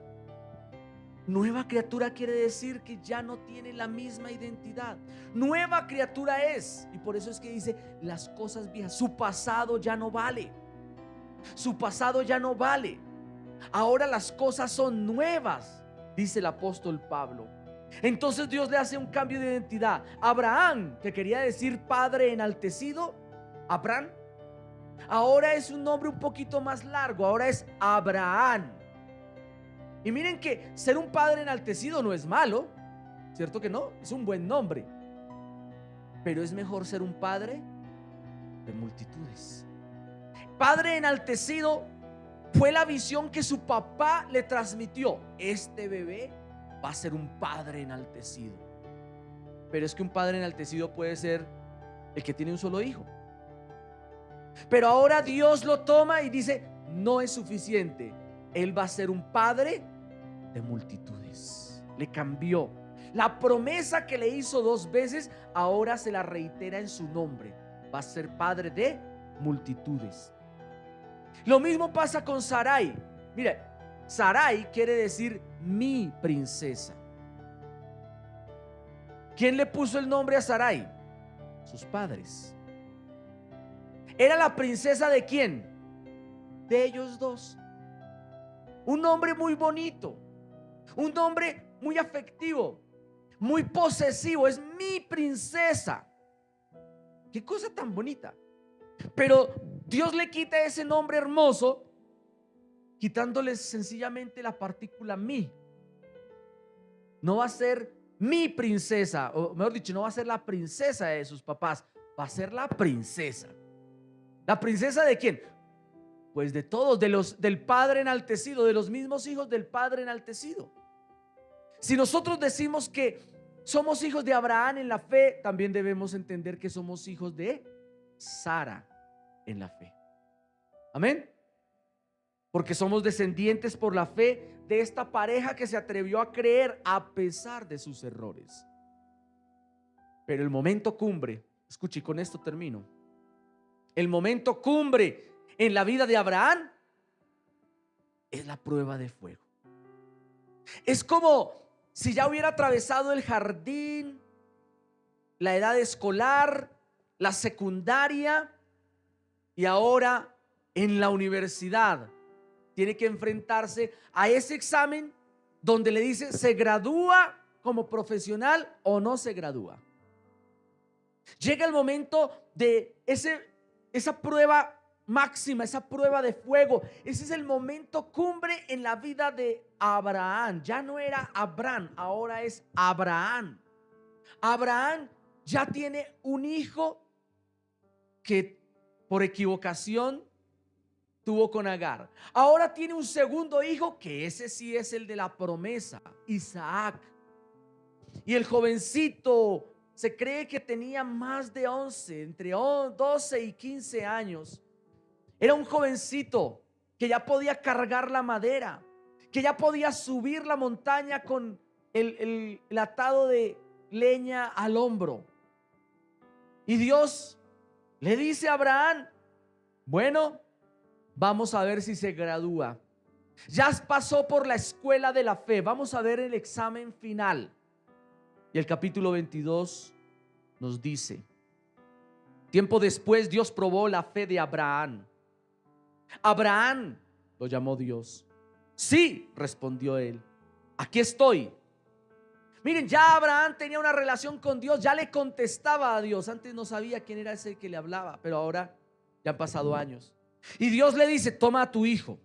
Speaker 1: nueva criatura quiere decir que ya no tiene la misma identidad. Nueva criatura es, y por eso es que dice las cosas viejas, su pasado ya no vale. Su pasado ya no vale. Ahora las cosas son nuevas, dice el apóstol Pablo. Entonces Dios le hace un cambio de identidad. Abraham, que quería decir padre enaltecido, Abraham, ahora es un nombre un poquito más largo, ahora es Abraham. Y miren que ser un padre enaltecido no es malo, ¿cierto que no? Es un buen nombre, pero es mejor ser un padre de multitudes. Padre enaltecido Fue la visión que su papá le transmitió. Este bebé va a ser un padre enaltecido. Pero es que un padre enaltecido puede ser el que tiene un solo hijo. Pero ahora Dios lo toma y dice: no es suficiente. Él va a ser un padre de multitudes. Le cambió. La promesa que le hizo 2 veces, ahora se la reitera en su nombre. Va a ser padre de multitudes. Lo mismo pasa con Sarai. Mire, Sarai quiere decir mi princesa. ¿Quién le puso el nombre a Sarai? Sus padres. ¿Era la princesa de quién? De ellos dos. Un nombre muy bonito, un nombre muy afectivo, muy posesivo. Es mi princesa. Qué cosa tan bonita. Pero Dios le quita ese nombre hermoso, quitándole sencillamente la partícula mi. No va a ser mi princesa, o mejor dicho, no va a ser la princesa de sus papás, va a ser la princesa. ¿La princesa de quién? Pues de todos, del Padre enaltecido, de los mismos hijos del Padre enaltecido. Si nosotros decimos que somos hijos de Abraham en la fe, también debemos entender que somos hijos de Sara en la fe. Amén. Porque somos descendientes por la fe de esta pareja que se atrevió a creer a pesar de sus errores. Pero el momento cumbre, escuche, y con esto termino. El momento cumbre en la vida de Abraham es la prueba de fuego. Es como si ya hubiera atravesado el jardín, la edad escolar, la secundaria, y ahora en la universidad tiene que enfrentarse a ese examen donde le dice: ¿se gradúa como profesional o no se gradúa? Llega el momento de esa prueba máxima, esa prueba de fuego. Ese es el momento cumbre en la vida de Abraham. Ya no era Abraham, ahora es Abraham. Abraham ya tiene un hijo que por equivocación tuvo con Agar. Ahora tiene un segundo hijo, que ese sí es el de la promesa, Isaac. Y el jovencito se cree que tenía más de 11, entre 12 y 15 años. Era un jovencito que ya podía cargar la madera, que ya podía subir la montaña con el atado de leña al hombro. Y Dios le dice a Abraham: bueno, vamos a ver si se gradúa. Ya pasó por la escuela de la fe. Vamos a ver el examen final. Y el capítulo 22 nos dice: tiempo después Dios probó la fe de Abraham. Abraham, lo llamó Dios. Sí, respondió él, aquí estoy. Miren, ya Abraham tenía una relación con Dios, ya le contestaba a Dios. Antes no sabía quién era ese que le hablaba, pero ahora ya han pasado años. Y Dios le dice: toma a tu hijo,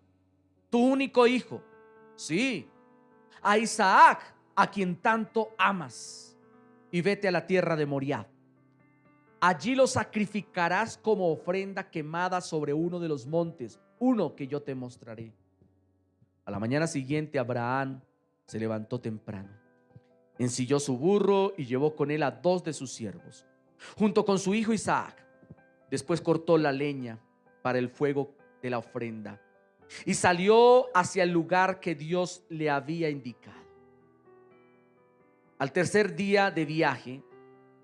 Speaker 1: tu único hijo, sí, a Isaac, a quien tanto amas, y vete a la tierra de Moriah. Allí lo sacrificarás como ofrenda quemada sobre uno de los montes, uno que yo te mostraré. A la mañana siguiente Abraham se levantó temprano, ensilló su burro y llevó con él a 2 de sus siervos, junto con su hijo Isaac. Después cortó la leña para el fuego de la ofrenda y salió hacia el lugar que Dios le había indicado. Al tercer día de viaje,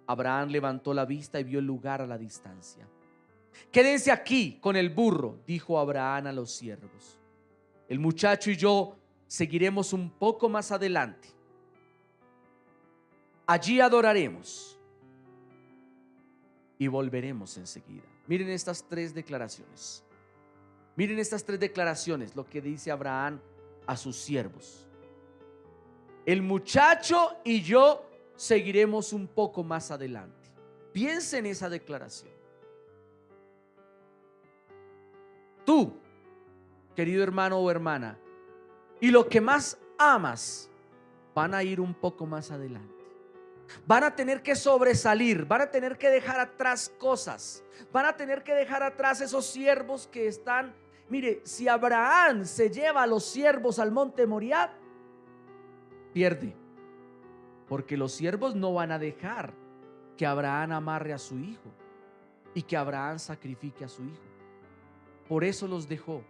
Speaker 1: Abraham levantó la vista y vio el lugar a la distancia. Quédense aquí con el burro, dijo Abraham a los siervos. El muchacho y yo seguiremos un poco más adelante. Allí adoraremos y volveremos enseguida. Miren estas 3 declaraciones. Miren estas 3 declaraciones, lo que dice Abraham a sus siervos. El muchacho y yo seguiremos un poco más adelante. Piensa en esa declaración. Tú, querido hermano o hermana, y lo que más amas van a ir un poco más adelante. Van a tener que sobresalir, van a tener que dejar atrás cosas, van a tener que dejar atrás esos siervos que están Mire, si Abraham se lleva a los siervos al monte Moriah, pierde, porque los siervos no van a dejar que Abraham amarre a su hijo y que Abraham sacrifique a su hijo. Por eso los dejó.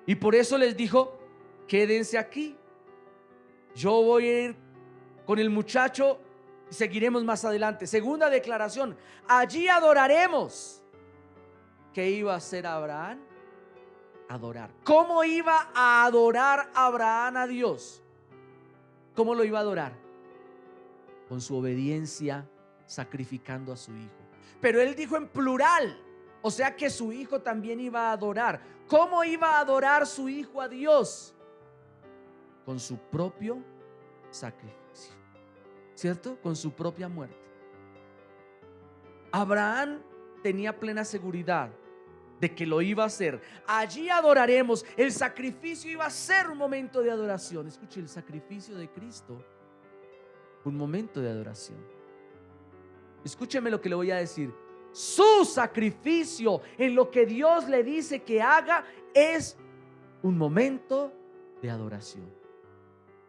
Speaker 1: Y por eso les dijo: quédense aquí. Yo voy a ir con el muchacho y seguiremos más adelante. Segunda declaración: allí adoraremos. ¿Qué iba a hacer Abraham? Adorar. ¿Cómo iba a adorar Abraham a Dios? ¿Cómo lo iba a adorar? Con su obediencia, sacrificando a su hijo. Pero él dijo en plural, o sea que su hijo también iba a adorar. ¿Cómo iba a adorar su hijo a Dios? Con su propio sacrificio, ¿cierto? Con su propia muerte. Abraham tenía plena seguridad de que lo iba a hacer. Allí adoraremos. El sacrificio iba a ser un momento de adoración. Escuche, el sacrificio de Cristo, un momento de adoración. Escúcheme lo que le voy a decir. Su sacrificio, en lo que Dios le dice que haga, es un momento de adoración.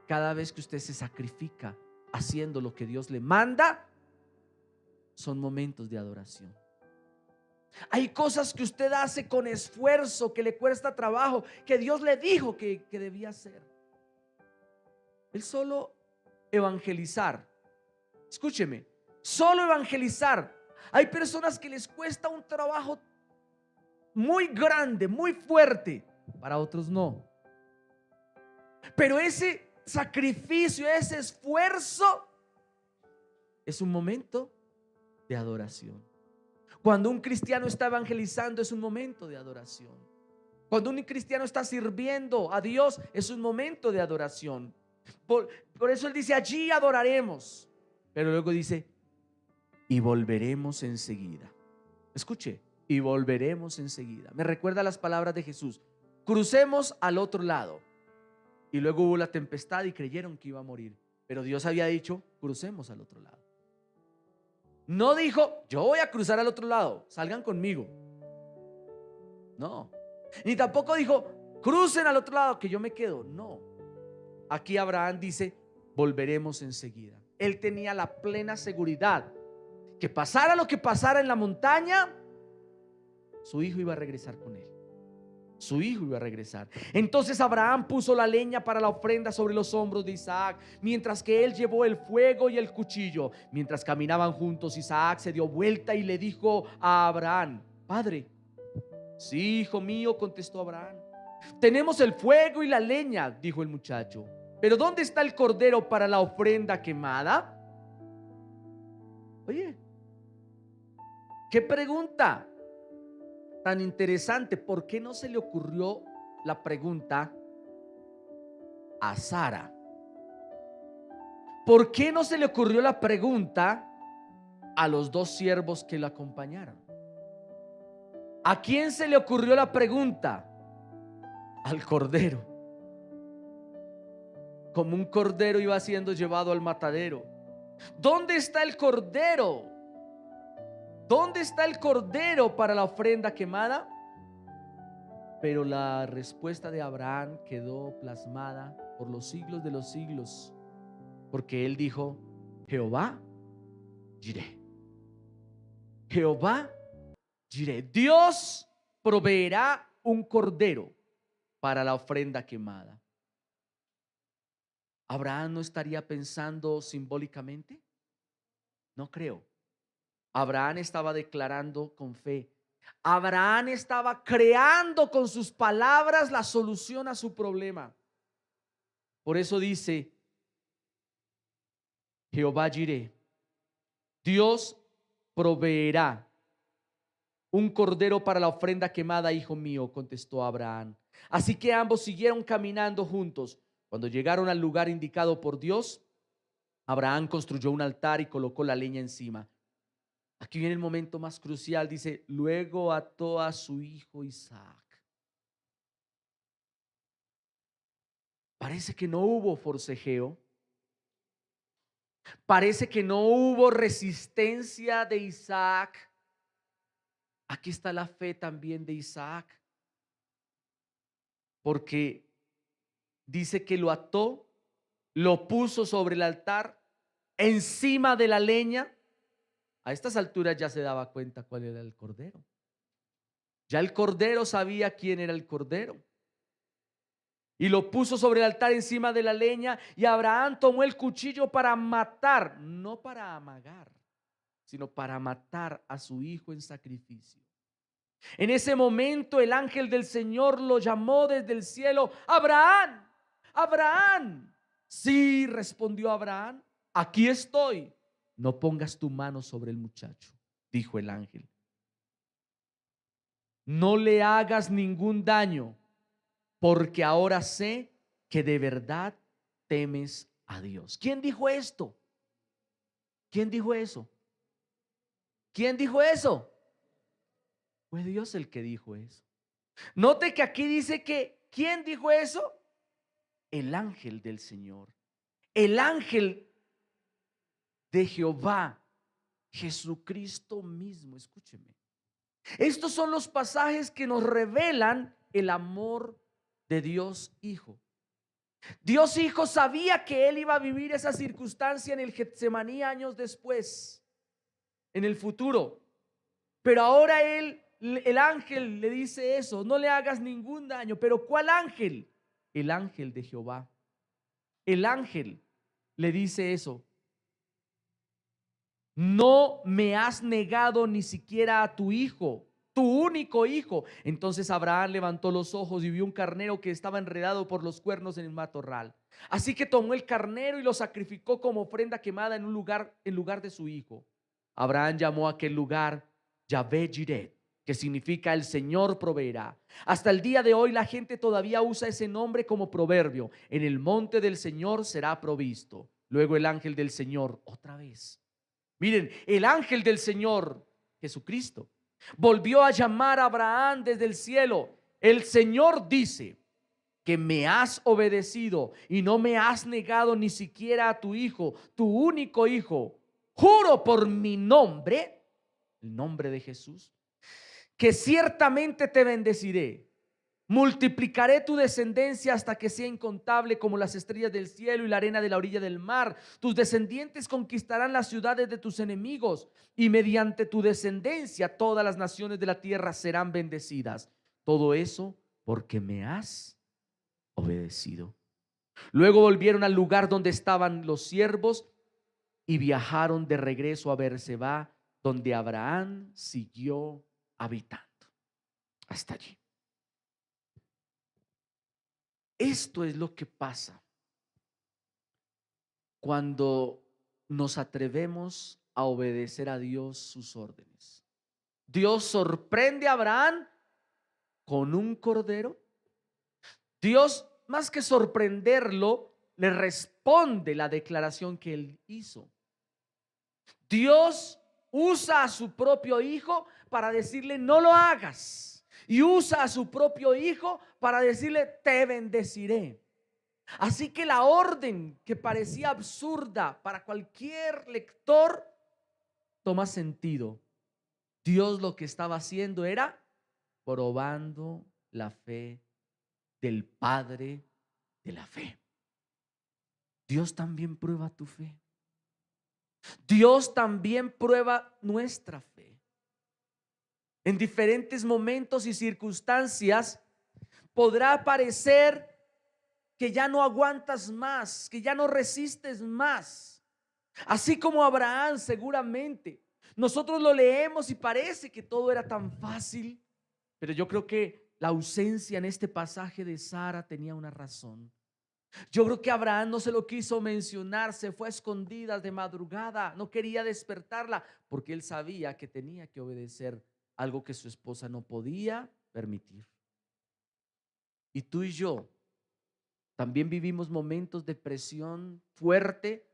Speaker 1: Cada vez que usted se sacrifica haciendo lo que Dios le manda, son momentos de adoración. Hay cosas que usted hace con esfuerzo, que le cuesta trabajo, que Dios le dijo que debía hacer. El solo evangelizar. Escúcheme, solo evangelizar. Hay personas que les cuesta un trabajo muy grande, muy fuerte. Para otros no. Pero ese sacrificio, ese esfuerzo, es un momento de adoración. Cuando un cristiano está evangelizando, es un momento de adoración. Cuando un cristiano está sirviendo a Dios, es un momento de adoración. Por eso él dice: allí adoraremos. Pero luego dice: y volveremos enseguida. Escuche, y volveremos enseguida. Me recuerda las palabras de Jesús: crucemos al otro lado. Y luego hubo la tempestad y creyeron que iba a morir. Pero Dios había dicho: crucemos al otro lado. No dijo: yo voy a cruzar al otro lado, salgan conmigo. No. Ni tampoco dijo: crucen al otro lado, que yo me quedo. No. Aquí Abraham dice: volveremos enseguida. Él tenía la plena seguridad que pasara lo que pasara en la montaña, su hijo iba a regresar con él. Su hijo iba a regresar. Entonces Abraham puso la leña para la ofrenda sobre los hombros de Isaac, mientras que él llevó el fuego y el cuchillo. Mientras caminaban juntos, Isaac se dio vuelta y le dijo a Abraham: padre. Sí, hijo mío, contestó Abraham. Tenemos el fuego y la leña, dijo el muchacho, pero ¿dónde está el cordero para la ofrenda quemada? Oye, qué pregunta tan interesante. ¿Por qué no se le ocurrió la pregunta a Sara? ¿Por qué no se le ocurrió la pregunta a los dos siervos que la acompañaron? ¿A quién se le ocurrió la pregunta? Al cordero. Como un cordero iba siendo llevado al matadero. ¿Dónde está el cordero? ¿Dónde está el cordero para la ofrenda quemada? Pero la respuesta de Abraham quedó plasmada por los siglos de los siglos, porque él dijo: Jehová Jireh. Jehová Jireh. Dios proveerá un cordero para la ofrenda quemada. ¿Abraham no estaría pensando simbólicamente? No creo. Abraham estaba declarando con fe. Abraham estaba creando con sus palabras la solución a su problema. Por eso dice: Jehová Jireh, Dios proveerá un cordero para la ofrenda quemada, hijo mío, contestó Abraham. Así que ambos siguieron caminando juntos. Cuando llegaron al lugar indicado por Dios, Abraham construyó un altar y colocó la leña encima. Aquí viene el momento más crucial. Dice: luego ató a su hijo Isaac. Parece que no hubo forcejeo. Parece que no hubo resistencia de Isaac. Aquí está la fe también de Isaac. porque dice que lo ató, lo puso sobre el altar, encima de la leña. A estas alturas ya se daba cuenta cuál era el cordero. Ya el cordero sabía quién era el cordero. Y lo puso sobre el altar encima de la leña. Y Abraham tomó el cuchillo para matar, no para amagar, sino para matar a su hijo en sacrificio. En ese momento el ángel del Señor lo llamó desde el cielo: Abraham, Abraham. Sí, respondió Abraham, aquí estoy. No pongas tu mano sobre el muchacho, dijo el ángel. No le hagas ningún daño, porque ahora sé que de verdad temes a Dios. ¿Quién dijo esto? ¿Quién dijo eso? ¿Quién dijo eso? Fue Dios el que dijo eso. Note que aquí dice que ¿quién dijo eso? El ángel del Señor, el ángel de Jehová, Jesucristo mismo. Escúcheme. Estos son los pasajes que nos revelan el amor de Dios Hijo. Dios Hijo sabía que él iba a vivir esa circunstancia en el Getsemaní años después, en el futuro. Pero ahora el ángel le dice eso: no le hagas ningún daño. Pero ¿cuál ángel? El ángel de Jehová. El ángel le dice eso: no me has negado ni siquiera a tu hijo, tu único hijo. Entonces Abraham levantó los ojos y vio un carnero que estaba enredado por los cuernos en el matorral. Así que tomó el carnero y lo sacrificó como ofrenda quemada en lugar de su hijo. Abraham llamó a aquel lugar Yahvé Jireh, que significa el Señor proveerá. Hasta el día de hoy la gente todavía usa ese nombre como proverbio: en el monte del Señor será provisto. Luego el ángel del Señor, otra vez. Miren, el ángel del Señor, Jesucristo, volvió a llamar a Abraham desde el cielo. El Señor dice que me has obedecido y no me has negado ni siquiera a tu hijo, tu único hijo. Juro por mi nombre, el nombre de Jesús, que ciertamente te bendeciré. Multiplicaré tu descendencia hasta que sea incontable como las estrellas del cielo y la arena de la orilla del mar. Tus descendientes conquistarán las ciudades de tus enemigos, y mediante tu descendencia todas las naciones de la tierra serán bendecidas. Todo eso porque me has obedecido. Luego volvieron al lugar donde estaban los siervos y viajaron de regreso a Beerseba, donde Abraham siguió habitando. Hasta allí. Esto es lo que pasa cuando nos atrevemos a obedecer a Dios sus órdenes. Dios sorprende a Abraham con un cordero. Dios, más que sorprenderlo, le responde la declaración que él hizo. Dios usa a su propio hijo para decirle: no lo hagas. Y usa a su propio hijo para decirle: te bendeciré. Así que la orden que parecía absurda para cualquier lector toma sentido. Dios lo que estaba haciendo era probando la fe del Padre de la fe. Dios también prueba tu fe. Dios también prueba nuestra fe. En diferentes momentos y circunstancias podrá parecer que ya no aguantas más, que ya no resistes más. Así como Abraham, seguramente nosotros lo leemos y parece que todo era tan fácil, pero yo creo que la ausencia en este pasaje de Sara tenía una razón. Yo creo que Abraham no se lo quiso mencionar, se fue a escondidas de madrugada, no quería despertarla porque él sabía que tenía que obedecer algo que su esposa no podía permitir. Y tú y yo también vivimos momentos de presión fuerte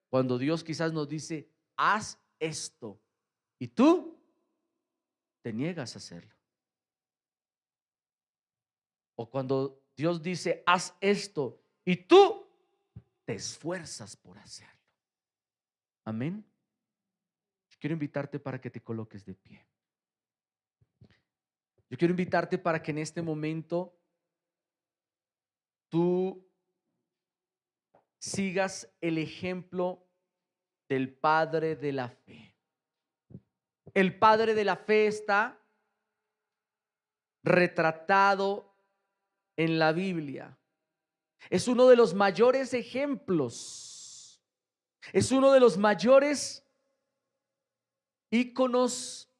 Speaker 1: cuando Dios quizás nos dice: haz esto, y tú te niegas a hacerlo. O cuando Dios dice: haz esto, y tú te esfuerzas por hacerlo. Amén. Yo quiero invitarte para que te coloques de pie. Yo quiero invitarte para que en este momento tú sigas el ejemplo del padre de la fe. El padre de la fe está retratado en la Biblia. Es uno de los mayores ejemplos. Es uno de los mayores íconos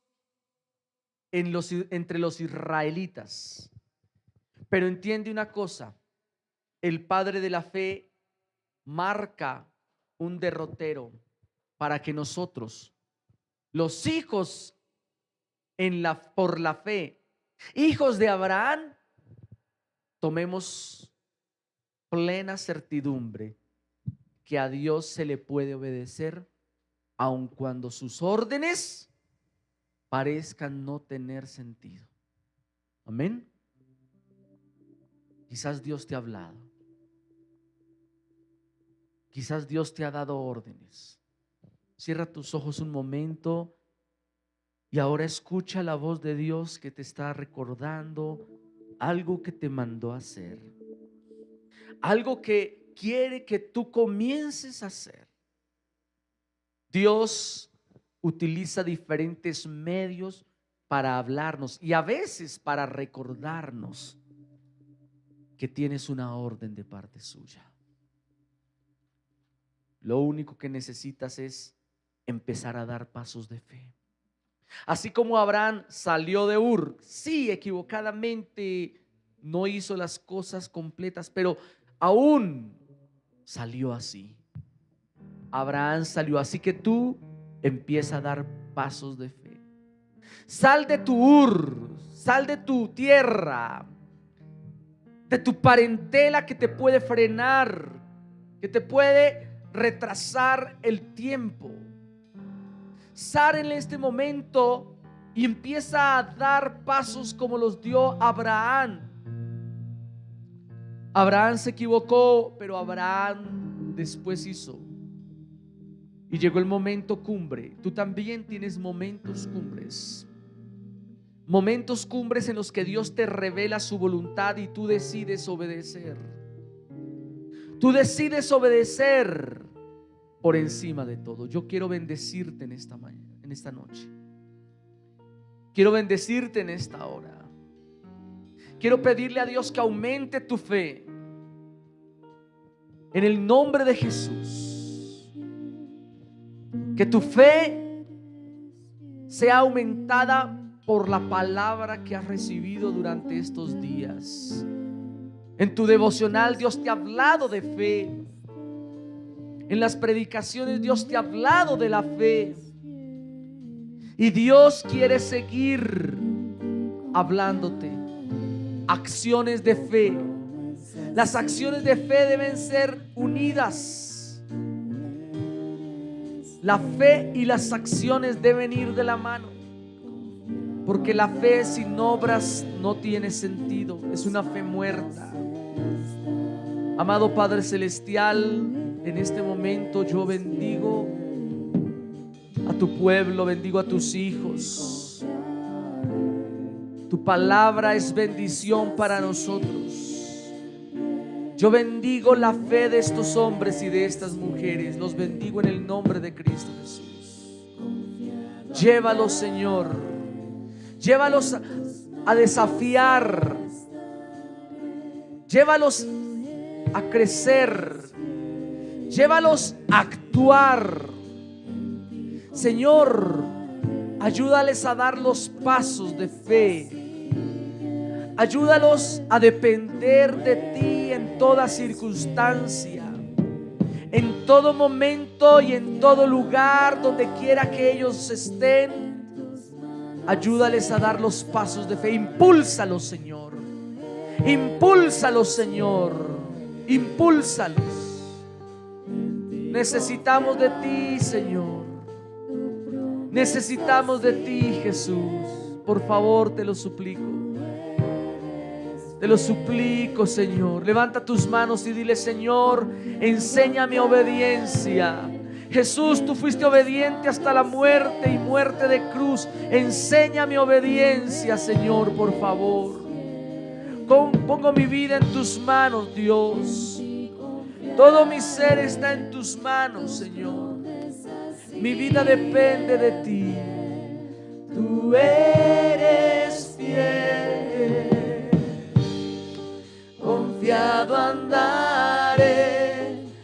Speaker 1: entre los israelitas. Pero entiende una cosa, el padre de la fe marca un derrotero para que nosotros, los hijos por la fe, hijos de Abraham, tomemos plena certidumbre que a Dios se le puede obedecer aun cuando sus órdenes parezcan no tener sentido. Amén. Quizás Dios te ha hablado. Quizás Dios te ha dado órdenes. Cierra tus ojos un momento y ahora escucha la voz de Dios que te está recordando algo que te mandó a hacer. Algo que quiere que tú comiences a hacer. Dios utiliza diferentes medios para hablarnos y a veces para recordarnos que tienes una orden de parte suya. Lo único que necesitas es empezar a dar pasos de fe. Así como Abraham salió de Ur, sí, equivocadamente no hizo las cosas completas, pero aún salió así. Abraham salió así, que tú empieza a dar pasos de fe. Sal de tu Ur, sal de tu tierra, de tu parentela que te puede frenar, que te puede retrasar el tiempo. Sal en este momento y empieza a dar pasos como los dio Abraham. Abraham se equivocó, pero Abraham después hizo. Y llegó el momento cumbre. Tú también tienes momentos cumbres. Momentos cumbres en los que Dios te revela su voluntad y tú decides obedecer. Tú decides obedecer por encima de todo. Yo quiero bendecirte en esta mañana, en esta noche. Quiero bendecirte en esta hora. Quiero pedirle a Dios que aumente tu fe. En el nombre de Jesús. Que tu fe sea aumentada por la palabra que has recibido durante estos días. En tu devocional Dios te ha hablado de fe. En las predicaciones Dios te ha hablado de la fe. Y Dios quiere seguir hablándote. Acciones de fe. Las acciones de fe deben ser unidas. La fe y las acciones deben ir de la mano. Porque la fe sin obras no tiene sentido. Es una fe muerta. Amado Padre Celestial, en este momento yo bendigo a tu pueblo, bendigo a tus hijos. Tu palabra es bendición para nosotros. Yo bendigo la fe de estos hombres y de estas mujeres. Los bendigo en el nombre de Cristo Jesús. Llévalos, Señor. Llévalos a desafiar. Llévalos a crecer. Llévalos a actuar. Señor, ayúdales a dar los pasos de fe. Ayúdalos a depender de ti en toda circunstancia, en todo momento y en todo lugar, donde quiera que ellos estén. Ayúdales a dar los pasos de fe. Impúlsalos, Señor. Impúlsalos, Señor. Impúlsalos. Necesitamos de ti, Señor. Necesitamos de ti, Jesús. Por favor, te lo suplico. Te lo suplico, Señor. Levanta tus manos y dile: Señor, enséñame obediencia. Jesús, tú fuiste obediente hasta la muerte y muerte de cruz. Enséñame obediencia, Señor, por favor. Pongo mi vida en tus manos, Dios. Todo mi ser está en tus manos, Señor. Mi vida depende de ti. Tú eres fiel, confiado andar.